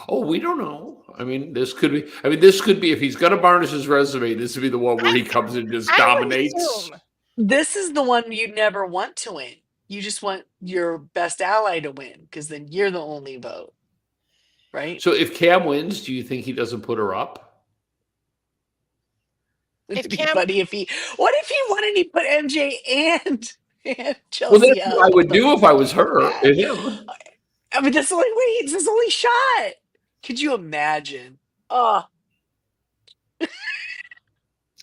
Oh, we don't know. I mean, this could be. If he's going to varnish his resume, this would be the one where he comes and just dominates. This is the one you never want to win. You just want your best ally to win, because then you're the only vote, right? So if Cam wins, do you think he doesn't put her up? It'd be funny if he. What if he won and he put MJ and Chelsea? Well, that's what I would do if I was her and him. I mean, that's his only shot. Could you imagine? Oh.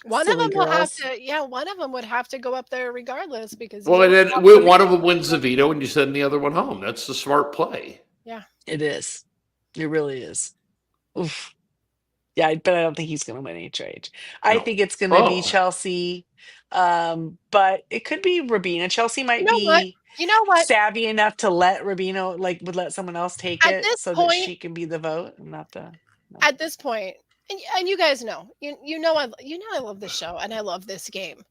One of them will have to. Yeah, one of them would have to go up there regardless, because. Well, and then one of them wins the veto, and you send the other one home. That's the smart play. Yeah, it is. It really is. Oof. Yeah, but I don't think he's going to win HOH. I think it's going to be Chelsea, but it could be Rabina. Chelsea might be. What? You know what? savvy enough to let Rubino would let someone else take At it this so that point, she can be the vote and not the. No. at this point, and you guys know, you know I love this show and I love this game.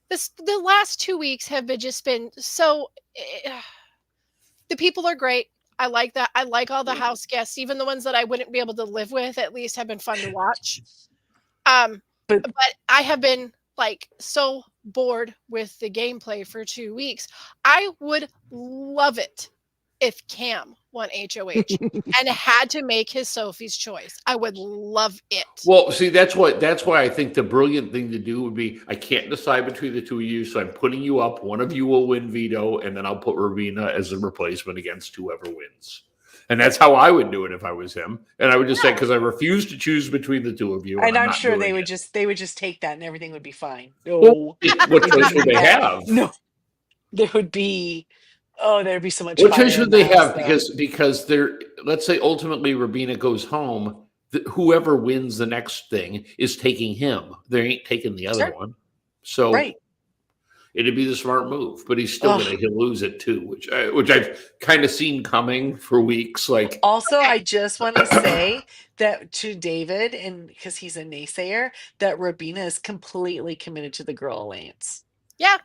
The last 2 weeks have been so the people are great. I like that. I like all the house guests, even the ones that I wouldn't be able to live with, at least have been fun to watch. But But I have been like so bored with the gameplay for 2 weeks. I would love it if Cam won HOH and had to make his Sophie's choice. I would love it. Well, see, that's why I think the brilliant thing to do would be I can't decide between the two of you, so I'm putting you up. One of you will win veto, and then I'll put Rowena as a replacement against whoever wins. And that's how I would do it if I was him. And I would just say, because I refuse to choose between the two of you. and I'm not sure doing it. they would just take that and everything would be fine. No, Well, what choice would they have? no, there would be. Oh, there'd be so much. What fire choice in would the they house, have? though. Because they're, let's say ultimately Rubina goes home, whoever wins the next thing is taking him. They ain't taking the other Sure. one. So Right. it'd be the smart move, but he'll lose it too, which I've kind of seen coming for weeks. Like, Also, I just want to say that to David, and because he's a naysayer, that Rubina is completely committed to the Girl Alliance. Yeah.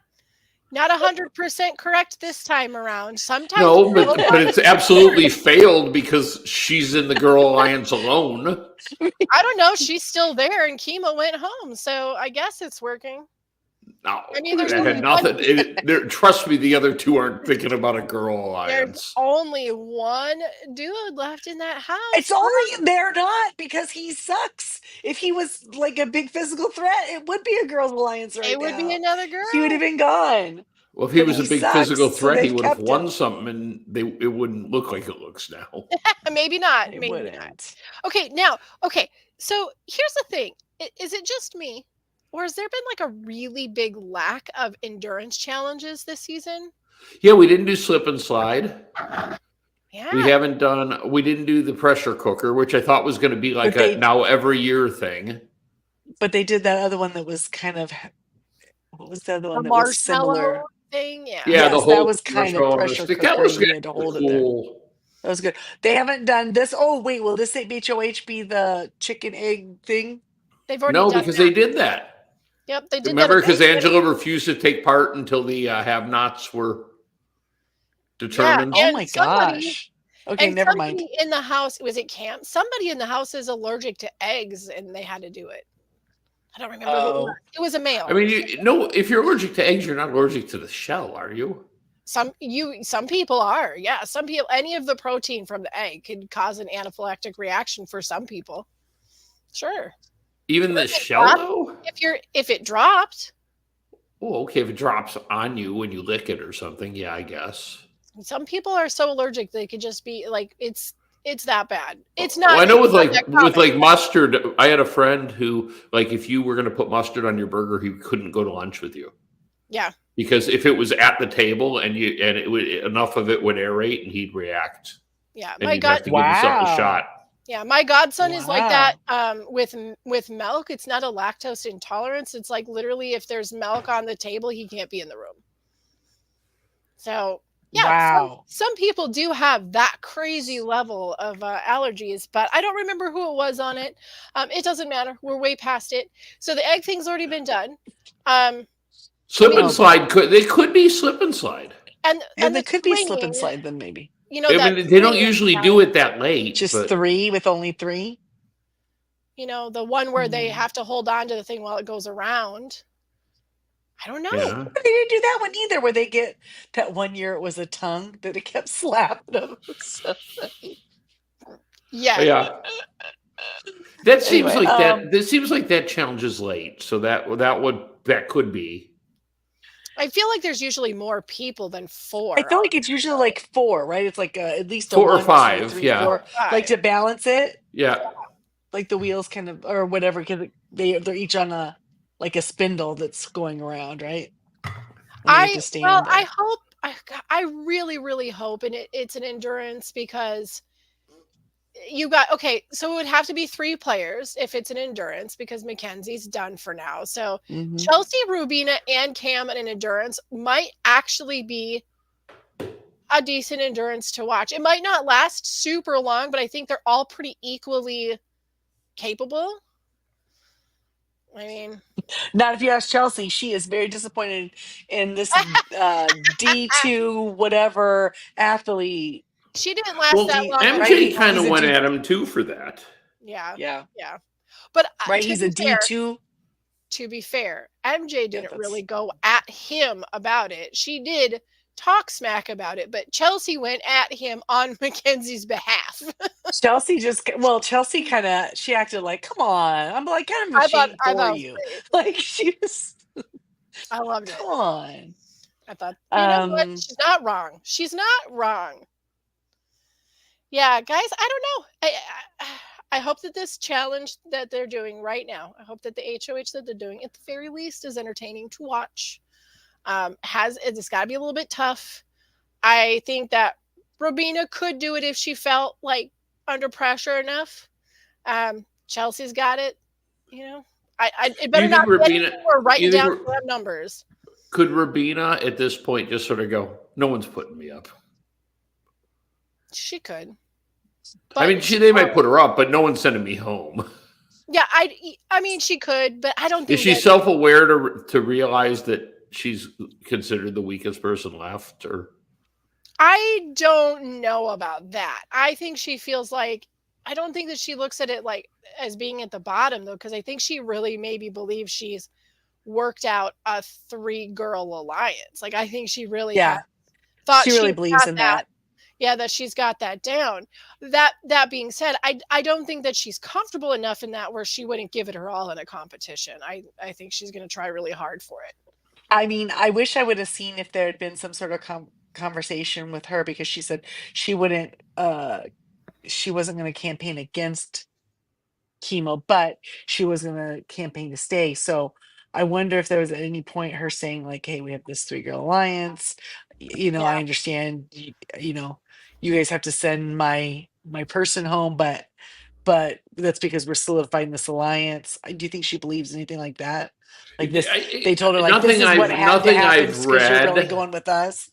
Not 100% correct this time around. Sometimes no, but it's absolutely failed because she's in the Girl Alliance alone. I don't know. She's still there, and Kima went home, so I guess it's working. No, I mean, there's that had nothing. Trust me, the other two aren't thinking about a Girl Alliance. There's only one dude left in that house. It's only they're not because he sucks. If he was like a big physical threat, it would be a Girls Alliance right now. It would be another girl. He would have been gone. Well, if he But was a he big sucks, physical so threat, he they've would have kept won him. something, and it wouldn't look like it looks now. Maybe not. It Maybe wouldn't. not. Okay, so here's the thing. Is it just me? Or has there been like a really big lack of endurance challenges this season? Yeah, we didn't do slip and slide. Yeah. We didn't do the pressure cooker, which I thought was going to be like a now every year thing. But they did that other one that was kind of, what was the other one The that was similar? marshmallow thing, yeah. Yeah, Yes, the whole that was kind of pressure cooker. That was You had to hold it there. cool. That was good. They haven't done this. Oh wait, will this HOH be the chicken egg thing? They've already done because that. they did that. Yep, they did. Remember, because Angela refused to take part until the have-nots were determined. Oh my gosh. Okay, never mind. In the house, was it Cam? Somebody in the house is allergic to eggs, and they had to do it. I don't remember who it was. It was a male. I mean, if you're allergic to eggs, you're not allergic to the shell, are you? Some people are. Yeah, some people. Any of the protein from the egg could cause an anaphylactic reaction for some people. Sure. Even the shell, though? If it dropped. Oh, okay. If it drops on you when you lick it or something, yeah, I guess. Some people are so allergic they could just be like, it's that bad. It's not. Well, I know with mustard. I had a friend who, like, if you were going to put mustard on your burger, he couldn't go to lunch with you. Yeah. Because if it was at the table and enough of it would aerate, and he'd react. Yeah, and you'd have to give himself a shot. Yeah, my godson is like that with milk. It's not a lactose intolerance. It's like literally if there's milk on the table, he can't be in the room. So, yeah, some people do have that crazy level of allergies, but I don't remember who it was on it. It doesn't matter. We're way past it. So the egg thing's already been done. Slip and slide could be slip and slide. And it could be slip and slide then maybe. You know, they don't usually do it that late. Just 3 with only 3. You know, the one where they have to hold on to the thing while it goes around. I don't know. Yeah. They didn't do that one either, where they get that one year it was a tongue that it kept slapping them. Yeah. That seems like that. This seems like that challenge is late, so that could be. I feel like there's usually more people than 4. I feel like it's usually like 4, right? It's like at least 4 or 1, 5, 2, 3, yeah. 4, like to balance it. Yeah, like the wheels kind of or whatever, because they're each on a spindle that's going around, right? I really, really hope, and it's an endurance because. So it would have to be 3 players if it's an endurance because Mackenzie's done for now. So Chelsea, Rubina, and Cam in an endurance might actually be a decent endurance to watch. It might not last super long, but I think they're all pretty equally capable. I mean, Not if you ask Chelsea. She is very disappointed in this D2 whatever athlete. she didn't last Well, that D, long on right? MJ Bravo. kind He's of a went D. at him too for that. Yeah, Yeah. yeah. But Right. He's a D2. to be fair, MJ didn't that's- really go at him about it. She did talk smack about it, but Chelsea went at him on Mackenzie's behalf. Chelsea kind of, she acted like, come on. I'm like, kind of ashamed I for thought you. Like, she was, I loved it. come on. I thought, you know what? She's not wrong. She's not wrong. Yeah, guys, I don't know. I hope that this challenge that they're doing right now, I hope that the HOH that they're doing at the very least is entertaining to watch. It's got to be a little bit tough. I think that Robina could do it if she felt like under pressure enough. Chelsea's got it. You know, it better not be anything we're writing down for numbers. Could Robina at this point just sort of go, no one's putting me up? She could. I mean, they might put her up, but no one's sending me home. Yeah, I mean, she could, but I don't think. Is she self-aware to realize that she's considered the weakest person left? Or I don't know about that. I think she feels like, I don't think that she looks at it like as being at the bottom though, because I think she really maybe believes she's worked out a 3-girl alliance. Like I think she really thought she really believes in that. Yeah, that she's got that down. That being said, I don't think that she's comfortable enough in that where she wouldn't give it her all in a competition. I think she's going to try really hard for it. I mean, I wish I would have seen if there had been some sort of conversation with her, because she said she wasn't going to campaign against chemo, but she was going to campaign to stay. So I wonder if there was at any point her saying like, hey, we have this 3-girl alliance. I understand, you guys have to send my person home, but that's because we're solidifying this alliance. Do you think she believes anything like that? Like this, they told her like, this is what had to happen because you're really going with us.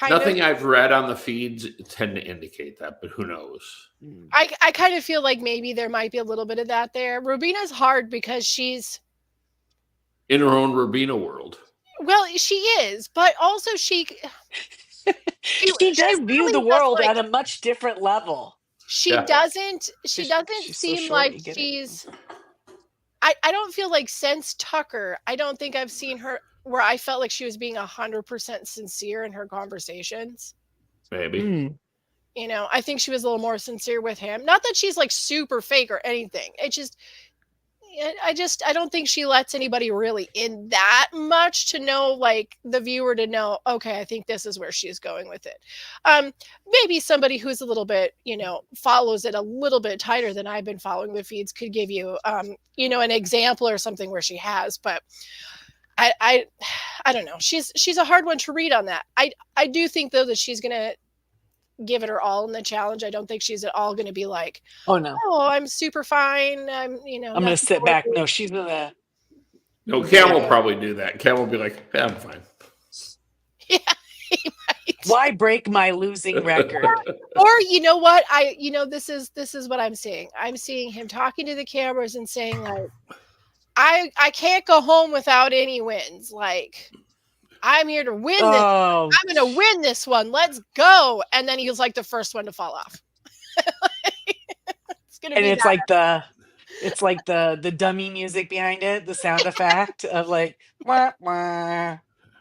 Nothing I've read on the feeds tend to indicate that, but who knows? I kind of feel like maybe there might be a little bit of that there. Robina's hard because she's in her own Robina world. Well, she is, but also she does view the world at a much different level. She doesn't seem like she's I don't feel like since Tucker, I don't think I've seen her where I felt like she was being 100% sincere in her conversations. Maybe. I think she was a little more sincere with him. Not that she's like super fake or anything. It's just I don't think she lets anybody really in that much to know, like the viewer to know, okay, I think this is where she's going with it. Maybe somebody who's a little bit, follows it a little bit tighter than I've been following the feeds could give you, an example or something where she has, but I don't know. She's a hard one to read on that. I do think though that she's going to give it her all in the challenge. I don't think she's at all going to be like, oh no, I'm super fine. I'm going to sit back. No, she's going to. No, Cam will probably do that. Cam will be like, yeah, I'm fine. Yeah, he might. Why break my losing record? Or you know what? This is what I'm seeing. I'm seeing him talking to the cameras and saying like, I can't go home without any wins. Like, I'm here to win this. I'm going to win this one. Let's go. And then he was like the first one to fall off. It's like the dummy music behind it, the sound effect of like, wah, wah.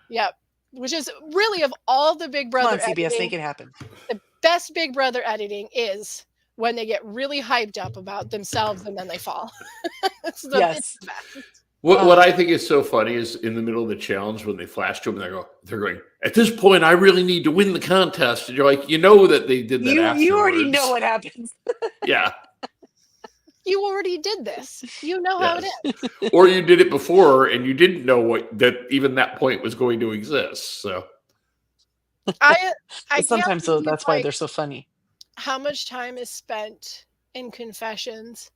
Yep. Which is really, of all the Big Brother CBS, editing, make it happen. The best Big Brother editing is when they get really hyped up about themselves and then they fall. It's the best. What I think is so funny is in the middle of the challenge when they flash to him, they're going, at this point, I really need to win the contest. And you're like, that they did that afterwards. You already know what happens. Yeah. You already did this. You know how it is. Or you did it before and you didn't know that even that point was going to exist. So I sometimes that's why they're so funny. How much time is spent in confessions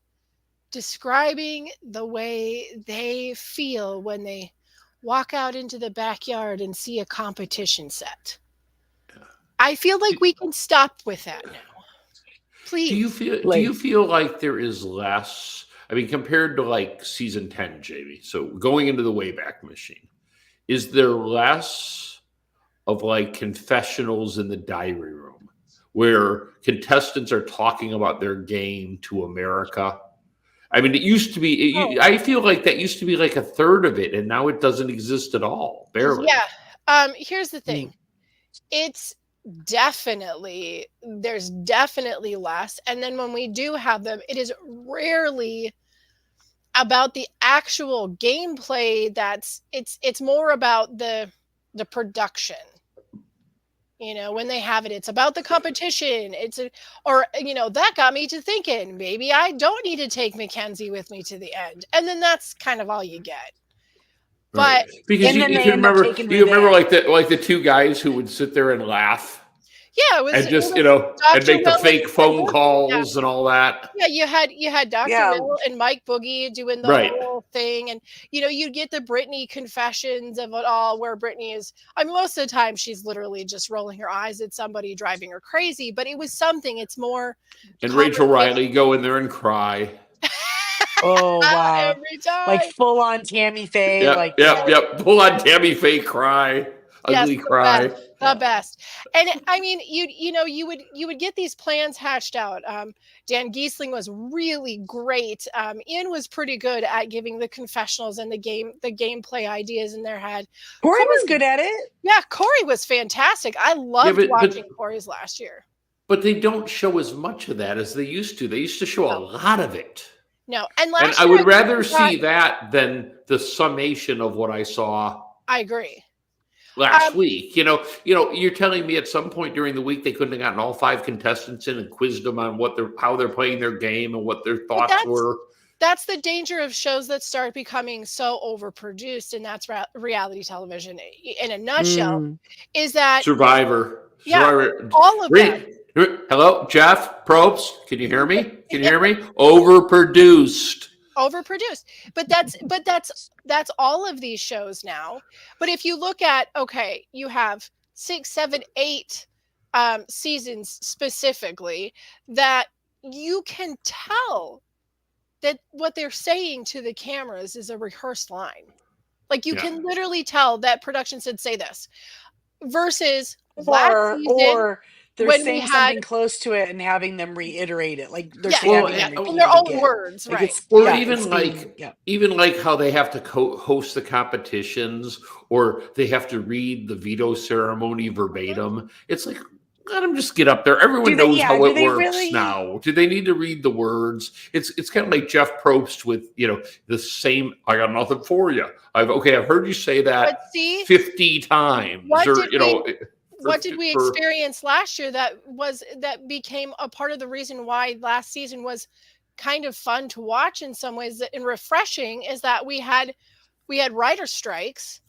describing the way they feel when they walk out into the backyard and see a competition set? I feel like we can stop with that now. Please. Do you feel like there is less? I mean, compared to like season 10, Jamie. So going into the Wayback Machine, is there less of like confessionals in the diary room where contestants are talking about their game to America? I mean, it used to be. I feel like that used to be like a third of it, and now it doesn't exist at all. Barely. Yeah. Here's the thing. It's there's definitely less, and then when we do have them, it is rarely about the actual gameplay. It's more about the production. When they have it, it's about the competition. That got me to thinking maybe I don't need to take Mackenzie with me to the end, and then that's kind of all you get. Right. But because you can remember like the two guys who would sit there and laugh. Yeah, and make the fake phone calls and all that. Yeah, you had Dr. Mill and Mike Boogie doing the whole thing, and you'd get the Brittany confessions of it all, where Brittany is. I mean, most of the time she's literally just rolling her eyes at somebody driving her crazy, but it was something. It's more. And Rachel Riley go in there and cry. Oh wow! Every time. Like full on Tammy Faye. Yep. Full on Tammy Faye cry. Ugly cry. The best. And I mean, you would get these plans hatched out. Dan Giesling was really great. Ian was pretty good at giving the confessionals and the gameplay ideas in their head. Corey was good at it. Yeah, Corey was fantastic. I loved watching Corey's last year. But they don't show as much of that as they used to. They used to show a lot of it. No, and I would rather see that than the summation of what I saw. I agree. Last week, you're telling me at some point during the week they couldn't have gotten all 5 contestants in and quizzed them on how they're playing their game and what their thoughts were. That's the danger of shows that start becoming so overproduced, and that's reality television in a nutshell. Is that Survivor? All of that. Hello, Jeff Probst. Can you hear me? Can you hear me? Overproduced. But that's all of these shows now. But if you look at, you have 6, 7, 8 seasons specifically, that you can tell that what they're saying to the cameras is a rehearsed line. Like you can literally tell that production said say this versus last season, or they're saying something close to it and having them reiterate it, like they're saying in their own words, like right? Or even like how they have to host the competitions, or they have to read the veto ceremony verbatim. It's like, let them just get up there. Everyone knows how it works now. Do they need to read the words? It's kind of like Jeff Probst with the same. I got nothing for you. I've heard you say that 50 times. What did we experience last year that became a part of the reason why last season was kind of fun to watch in some ways and refreshing is that we had writer strikes.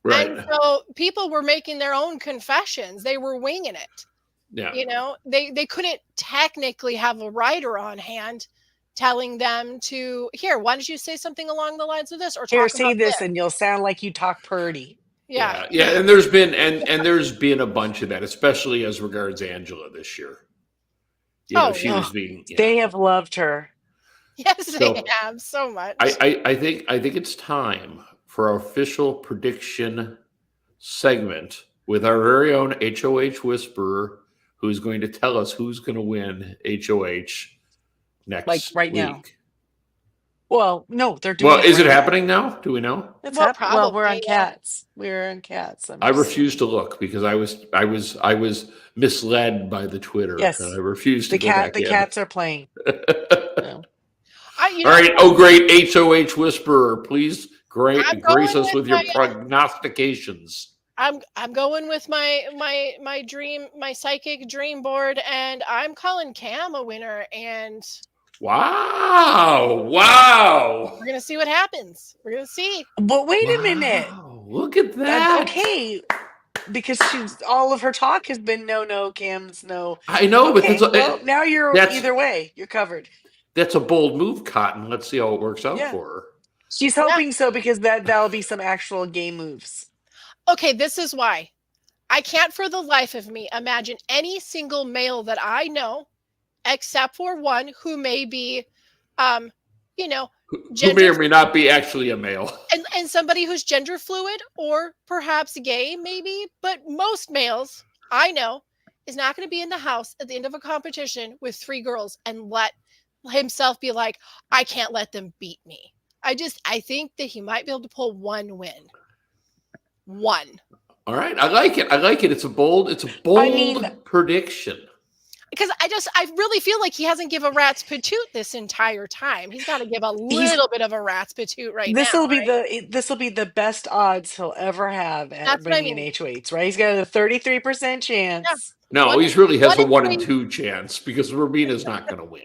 Right. And so people were making their own confessions. They were winging it. Yeah. They couldn't technically have a writer on hand telling them why don't you say something along the lines of this, or say this and you'll sound like you talk purdy. Yeah. And there's been there's been a bunch of that, especially as regards Angela this year. She was being. They have loved her. Yes, they have so much. I think it's time for our official prediction segment with our very own HOH Whisperer, who's going to tell us who's going to win HOH next week. Now. Well, no, they're doing. Well, is it happening now? Do we know? Well, we're on Cats. We're on Cats. I refuse to look because I was misled by the Twitter. Yes, and I refuse to go back in. The Cats are playing. All right. Oh, great HOH Whisperer, please grace us with your prognostications. I'm going with my dream, my psychic dream board, and I'm calling Cam a winner. And Wow. We're going to see what happens. We're going to see. But wait a minute. Look at that. Okay. Because all of her talk has been no, Cam's no. I know, but now you're either way. You're covered. That's a bold move, Cotton. Let's see how it works out for her. She's hoping so because that'll be some actual game moves. Okay, this is why. I can't for the life of me imagine any single male that I know, except for one who may be, you know, Who may gender or may not be actually a male. and somebody who's gender fluid or perhaps gay, maybe. But most males I know is not going to be in the house at the end of a competition with 3 girls and let himself be like, I can't let them beat me. I think that he might be able to pull one win. One. All right, I like it. I like it. It's a bold prediction. Because I really feel like he hasn't given a rat's patoot this entire time. He's got to give a little bit of a rat's patoot right now. This will be the best odds he'll ever have at That's what I bringing mean. HOH, right? He's got a 33% chance. No, he really has a 1 in 2 chance because Rubina's not going to win.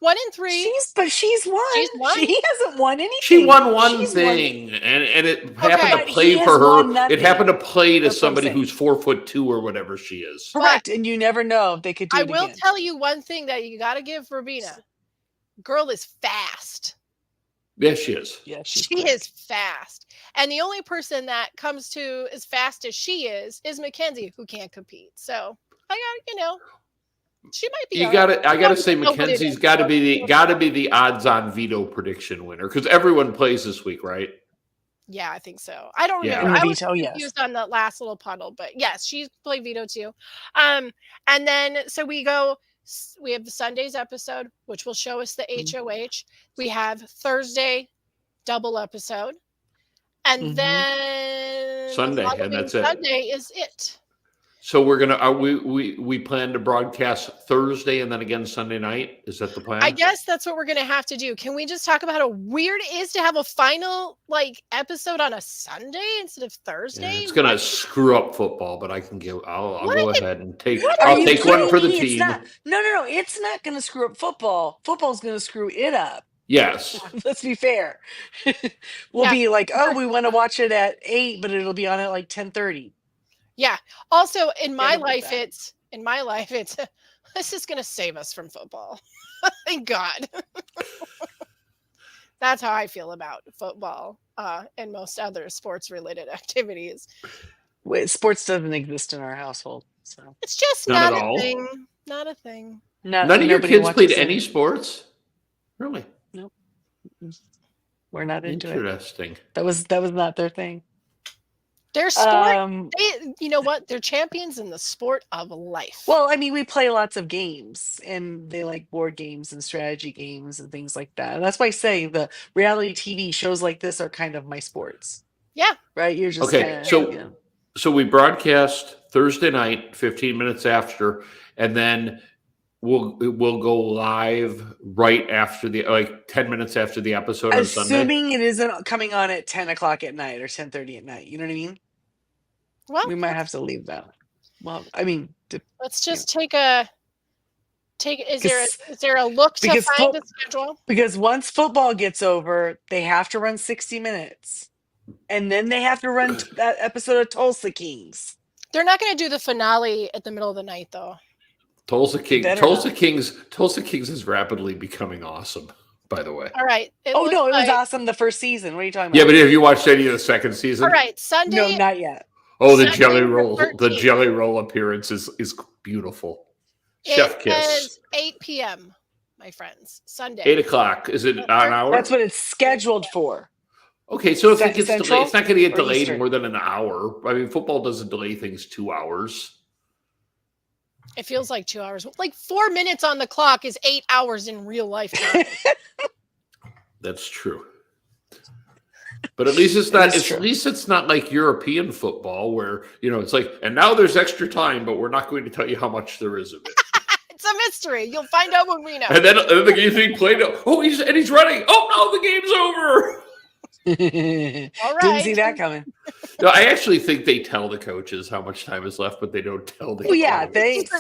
1 in 3. She's won. She's won? She hasn't won anything. She won one thing, and it happened to play for her. It happened to play to somebody who's 4'2" or whatever she is. Correct, and you never know if they could do it I will again. tell you one thing that you got to give Rubina. Girl is fast. Yes, she is. Yeah, she is fast. And the only person that comes to as fast as she is Mackenzie, who can't compete. So I got, she might be. I gotta say, Mackenzie's got to be the odds-on veto prediction winner because everyone plays this week, right? Yeah, I think so. I don't remember. I was confused on the last little puddle, but yes, she's played veto too. And then so we have the Sunday's episode, which will show us the HOH. We have Thursday double episode, and then Sunday, and that's it. Sunday is it. So we're gonna we plan to broadcast Thursday and then again Sunday night. Is that the plan? I guess that's what we're gonna have to do. Can we just talk about how weird it is to have a final episode on a Sunday instead of Thursday? Yeah, it's gonna screw up football, but I'll go ahead and take. I'll take one for the team. No. It's not gonna screw up football. Football's gonna screw it up. Yes. Let's be fair. We'll be like, we want to watch it at 8, but it'll be on at 10:30. Yeah. Also, in my life, it's this is going to save us from football. Thank God. That's how I feel about football and most other sports-related activities. Wait, sports doesn't exist in our household, so it's just not a thing. Not a thing. None of your kids played any sports? Really? Nope. We're not into it. Interesting. That was not their thing. Their sport, you know what? They're champions in the sport of life. Well, I mean, we play lots of games, and they like board games and strategy games and things like that. And that's why I say the reality TV shows like this are kind of my sports. Yeah. Right? You're just okay. So we broadcast Thursday night, 15 minutes after, and then we'll go live right after 10 minutes after the episode on Sunday. Assuming it isn't coming on at 10 o'clock at night or 10:30 at night. You know what I mean? Well, we might have to leave that. Well, I mean, let's just take. Is there a look to find the schedule? Because once football gets over, they have to run 60 minutes, and then they have to run that episode of Tulsa Kings. They're not going to do the finale at the middle of the night, though. Tulsa Kings is rapidly becoming awesome. By the way. All right. It was awesome the first season. What are you talking about? Yeah, but have you watched any of the second season? All right, Sunday. No, not yet. Oh, the Jelly Roll appearance is beautiful. Chef kiss. It is 8 p.m., my friends. Sunday. 8 o'clock. Is it an hour? That's what it's scheduled for. Okay, so if it gets delayed, it's not going to get delayed more than an hour. I mean, football doesn't delay things 2 hours. It feels like 2 hours. 4 minutes on the clock is 8 hours in real life time. That's true. But at least it's not. At least it's not like European football, where it's like, and now there's extra time, but we're not going to tell you how much there is of it. It's a mystery. You'll find out when we know. And then the game's being played. Oh, he's running. Oh no, the game's over. All right. Didn't see that coming. No, I actually think they tell the coaches how much time is left, but they don't tell the. Well, yeah,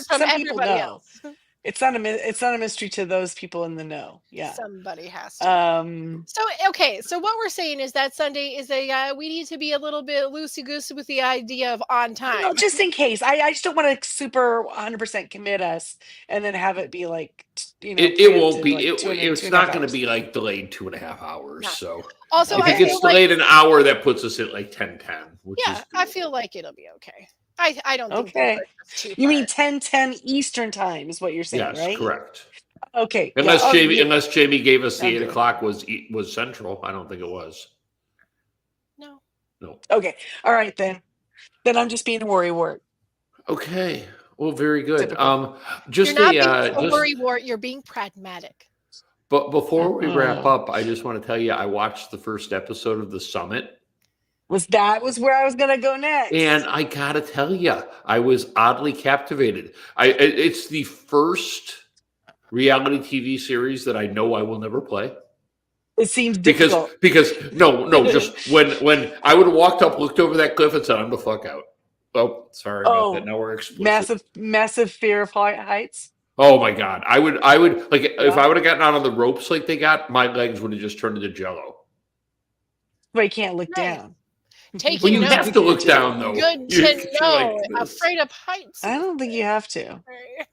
some people know. Else. It's not a mystery to those people in the know. Yeah, somebody has to. So what we're saying is that Sunday is we need to be a little bit loosey goosey with the idea of on time. No, just in case. I just don't want to super 100% commit us and then have it be like It won't be. It's not going to be delayed 2.5 hours. No. So also, if it gets delayed an hour, that puts us at 10:10. I feel like it'll be okay. I don't think they Okay. pushed us too You far. mean 10:10 Eastern time is what you're saying, Yes, right? correct. Okay. Yeah. Unless Oh, Jamie, yeah. unless Jamie gave us the 8 Okay. o'clock was Central. I don't think it was. No. No. Okay. All right then. Then I'm just being a worrywart. Okay. Well, very good. Typical. You're Just not being a just worrywart, you're being pragmatic. but before we wrap Uh, up, I just want to tell you I watched the first episode of The Summit, was where I was gonna go and next. I gotta tell you, I was oddly captivated. It's the first reality TV series that I know I will never play. It seems Because difficult. just when I would have walked up, looked over that cliff, and said, "I'm the fuck out." Oh, sorry about that. Oh, Now we're explicit. massive fear of heights. Oh my god, I would like if Yeah. I would have gotten out on the ropes like they got, my legs would have just turned into jello. But you can't look Nice. down. Taking Well, you notes. have to look down though. Good You're to know. like this. Afraid of heights. I don't think you have to.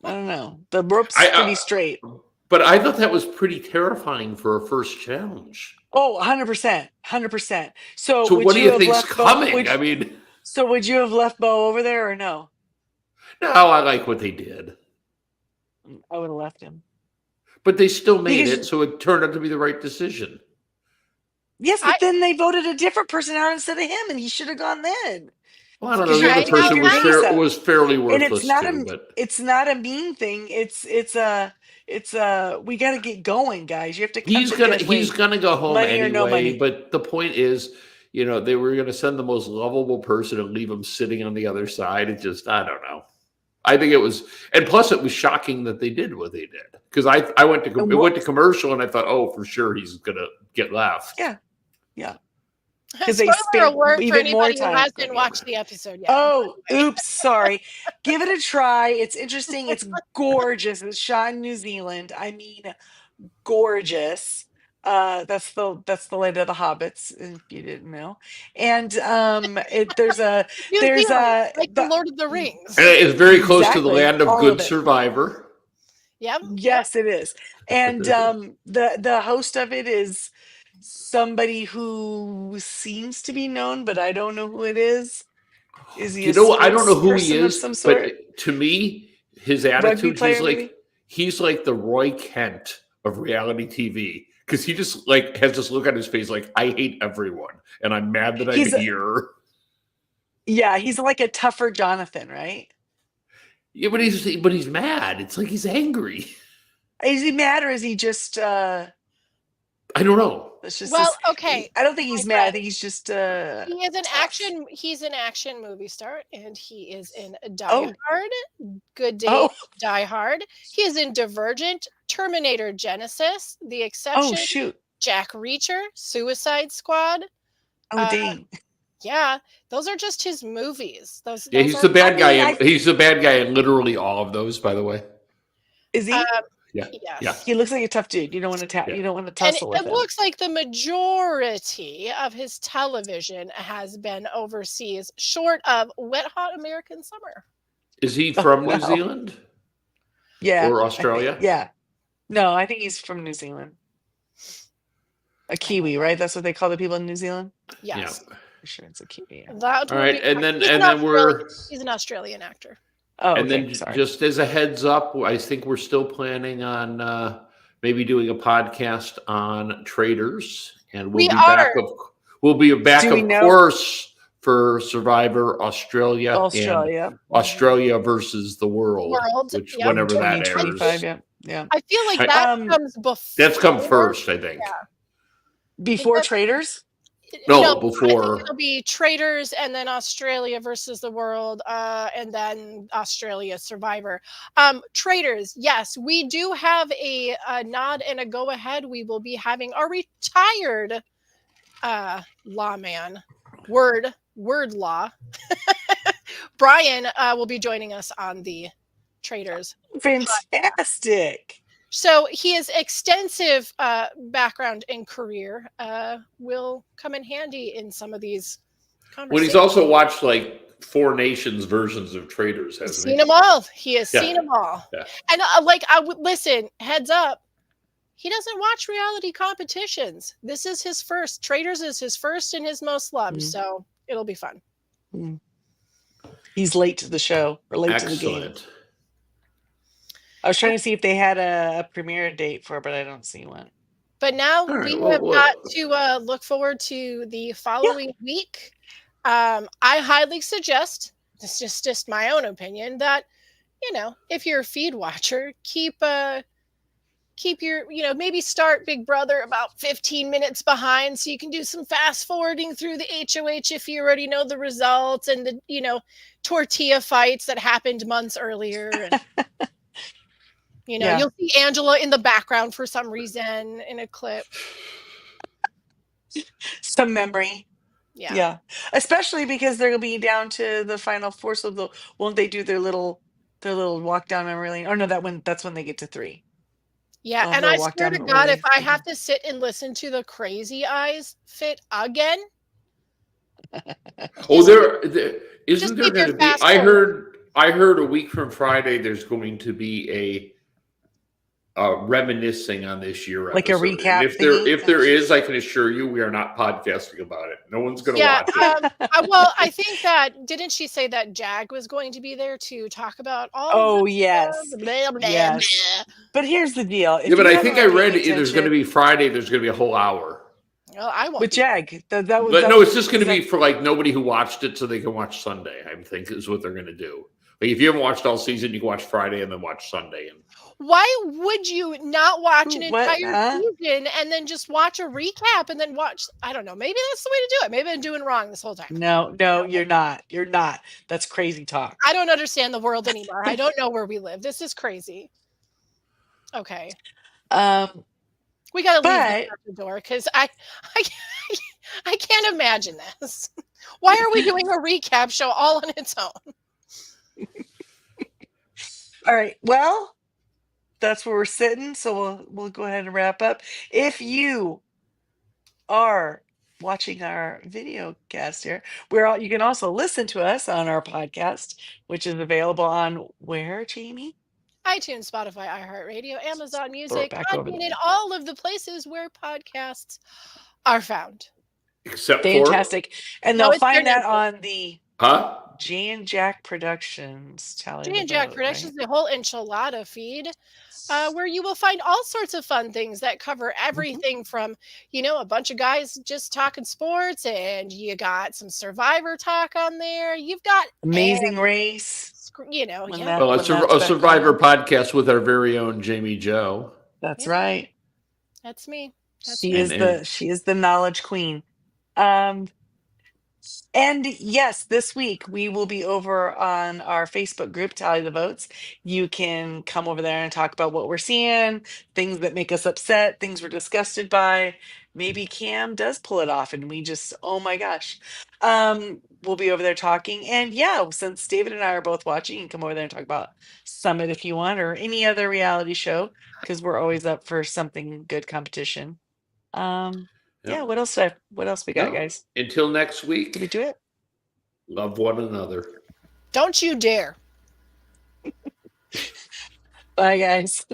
I don't know. The rope's pretty straight. But I thought that was pretty terrifying for a first challenge. Oh, 100%. 100%. So So would what do you you have think's left Bo? coming? I mean, So would you have left Bo over there or no? no, I like what they did, I would have left him. but they still made Because- it, so it turned out to be the right decision. Yes, but then they voted a different person out instead of him, and he should have gone then. Well, I don't know. Because The you're other taking person your days was fairly And worthless it's not too. a But it's not a mean thing. It's a we got to get going, guys. You have to cut he's the gonna dead he's weight. gonna go home Money or anyway. no money. But the point is, they were gonna send the most lovable person and leave him sitting on the other side. It just, I don't know. I think it was, and plus it was shocking that they did what they did, because I went to And it went to commercial and I thought, oh, for sure he's gonna get left. Yeah. Because they Spoiler spent alert for even more anybody who time. hasn't watched the episode yet. Oh, oops, sorry. Give it a try. It's interesting. It's gorgeous. It's shot in New Zealand. I mean, gorgeous. That's the land of the hobbits, if you didn't know. And there's New there's Zealand, like the the- Lord of the Rings. And it's very close to the Exactly, land of all good of it. Survivor. Yep. Yes, it is. And the host of it is somebody who seems to be known, but I don't know who it is. Is he? I don't know who he is, Some sort? but to me, his Rugby attitude, player, he's like the Roy Kent of reality TV, because he just like has this look on his face like, I hate everyone and I'm mad that I'm here. Yeah, he's like a tougher Jonathan, right? Yeah, but he's mad. It's like he's angry. Is he mad or is he just? I don't know. It's just Well, okay. I don't think he's my mad. I friend. think he's just. He is an tough. He's an action movie star, and he is in Die Oh. Hard, Good Day, Oh. Die Hard. He is in Divergent, Terminator Genesis, The Exception, Oh shoot! Jack Reacher, Suicide Squad. Oh dang! Yeah, those are just his movies. Those. Yeah, those he's are- the bad guy. I mean, He's the bad guy in literally all of those, by the way. Is he? Yeah. Yes. Yeah. He looks like a tough dude. You don't want to tap. Yeah. You don't want to And tussle it with him. looks like the majority of his television has been overseas, short of Wet Hot American Summer. Is he from wow. New Zealand Yeah. or I Australia? think- yeah. No, I think he's from New Zealand. A Kiwi, right? That's what they call the people in New Zealand. Yes. Yeah. For sure, it's a Kiwi. Yeah. That All would right, be and fine. then He's an Australian actor. Oh, and okay. then Sorry. just as a heads up, I think we're still planning on maybe doing a podcast on traders, and we'll We be back. are. We'll be back, Do we of know- course, for Survivor Australia. And Australia. Australia versus the world, which Yep. whenever that 2025. airs, Yeah. I feel like I- that comes before. that's come first, I think. Before Because- traders. No, I before. think it'll be Traders and then Australia versus the world, and then Australia Survivor. Traders, yes, we do have a nod and a go ahead. We will be having our retired lawman, word law. Brian will be joining us on the Traders. Fantastic. So his extensive background and career will come in handy in some of these conversations. When he's also watched like Four Nations versions of Traders, He's hasn't seen he? them all. He has Yeah. seen them all. Yeah. And I would listen, heads up. He doesn't watch reality competitions. This is his first. Traders is his first and his most loved. Mm. So it'll be fun. He's late to the show or late to the game. Excellent. I was trying to see if they had a premiere date for it, but I don't see one. But now All right, we well, have well- got to look forward to the following week. I highly suggest, this is just my own opinion, that if you're a feed watcher, keep your maybe start Big Brother about 15 minutes behind so you can do some fast forwarding through the HOH if you already know the results and the tortilla fights that happened months earlier. And Yeah. you'll see Angela in the background for some reason in a clip. Some memory. Yeah. Yeah. Especially because they're gonna be down to the final four. So won't they do their little walk down memory lane? Or no, that's when they get to 3. Yeah, They'll and have I to walk swear down to the God, way if I again. have to sit and listen to the Crazy Eyes fit again, Oh, isn't just there keep your going to be? fast I forward. heard a week from Friday there's going to be a reminiscing on this year, Like a episode. recap And if thingy? there is, I can assure you we are not podcasting about it. No one's going to Yeah, watch it. well, I think that didn't she say that Jag was going to be there to talk about all Oh, of this yes. stuff? Blah, blah, Yes. blah. But here's the deal. If Yeah, but you I haven't think I been read paying there's going to attention- be Friday. There's going to be a whole hour. Well, I won't with be. Jag. That was. But that no, was it's just going to be exact- for like nobody who watched it, so they can watch Sunday. I think is what they're going to do. Like if you haven't watched all season, you can watch Friday and then watch Sunday. And Why would you not watch an What, entire huh? season and then just watch a recap and then watch? I don't know. Maybe that's the way to do it. Maybe I'm doing wrong this whole time. No, you're not. You're not. That's crazy talk. I don't understand the world anymore. I don't know where we live. This is crazy. Okay. We got to leave this But- out the door because I can't imagine this. Why are we doing a recap show all on its own? All right. Well, that's where we're sitting. So we'll go ahead and wrap up. If you are watching our video cast here, you can also listen to us on our podcast, which is available on where, Jamie? iTunes, Spotify, iHeartRadio, Amazon Music, back over and there. in all of the places where podcasts are found. except Fantastic. And No, they'll it's their find that name. on the huh? Jay and Jack Productions tally. Jay the and Jack vote, Productions, right? the whole enchilada feed, where you will find all sorts of fun things that cover everything from, a bunch of guys just talking sports, and you got some Survivor talk on there. You've got Amazing Race. when When yeah. that- Well, when it's that's a back Survivor on. podcast with our very own Jamie Joe. That's Yeah. right. That's me. That's She me. is the knowledge queen. And yes, this week we will be over on our Facebook group, Tally the Votes. You can come over there and talk about what we're seeing, things that make us upset, things we're disgusted by. Maybe Cam does pull it off and we just, oh my gosh. We'll be over there talking. And yeah, since David and I are both watching, you can come over there and talk about Summit if you want, or any other reality show, because we're always up for something good competition. Yeah, Yep. what else we got, Yeah. guys? Until next Did we week, do it? love one another. Don't you dare. Bye, guys.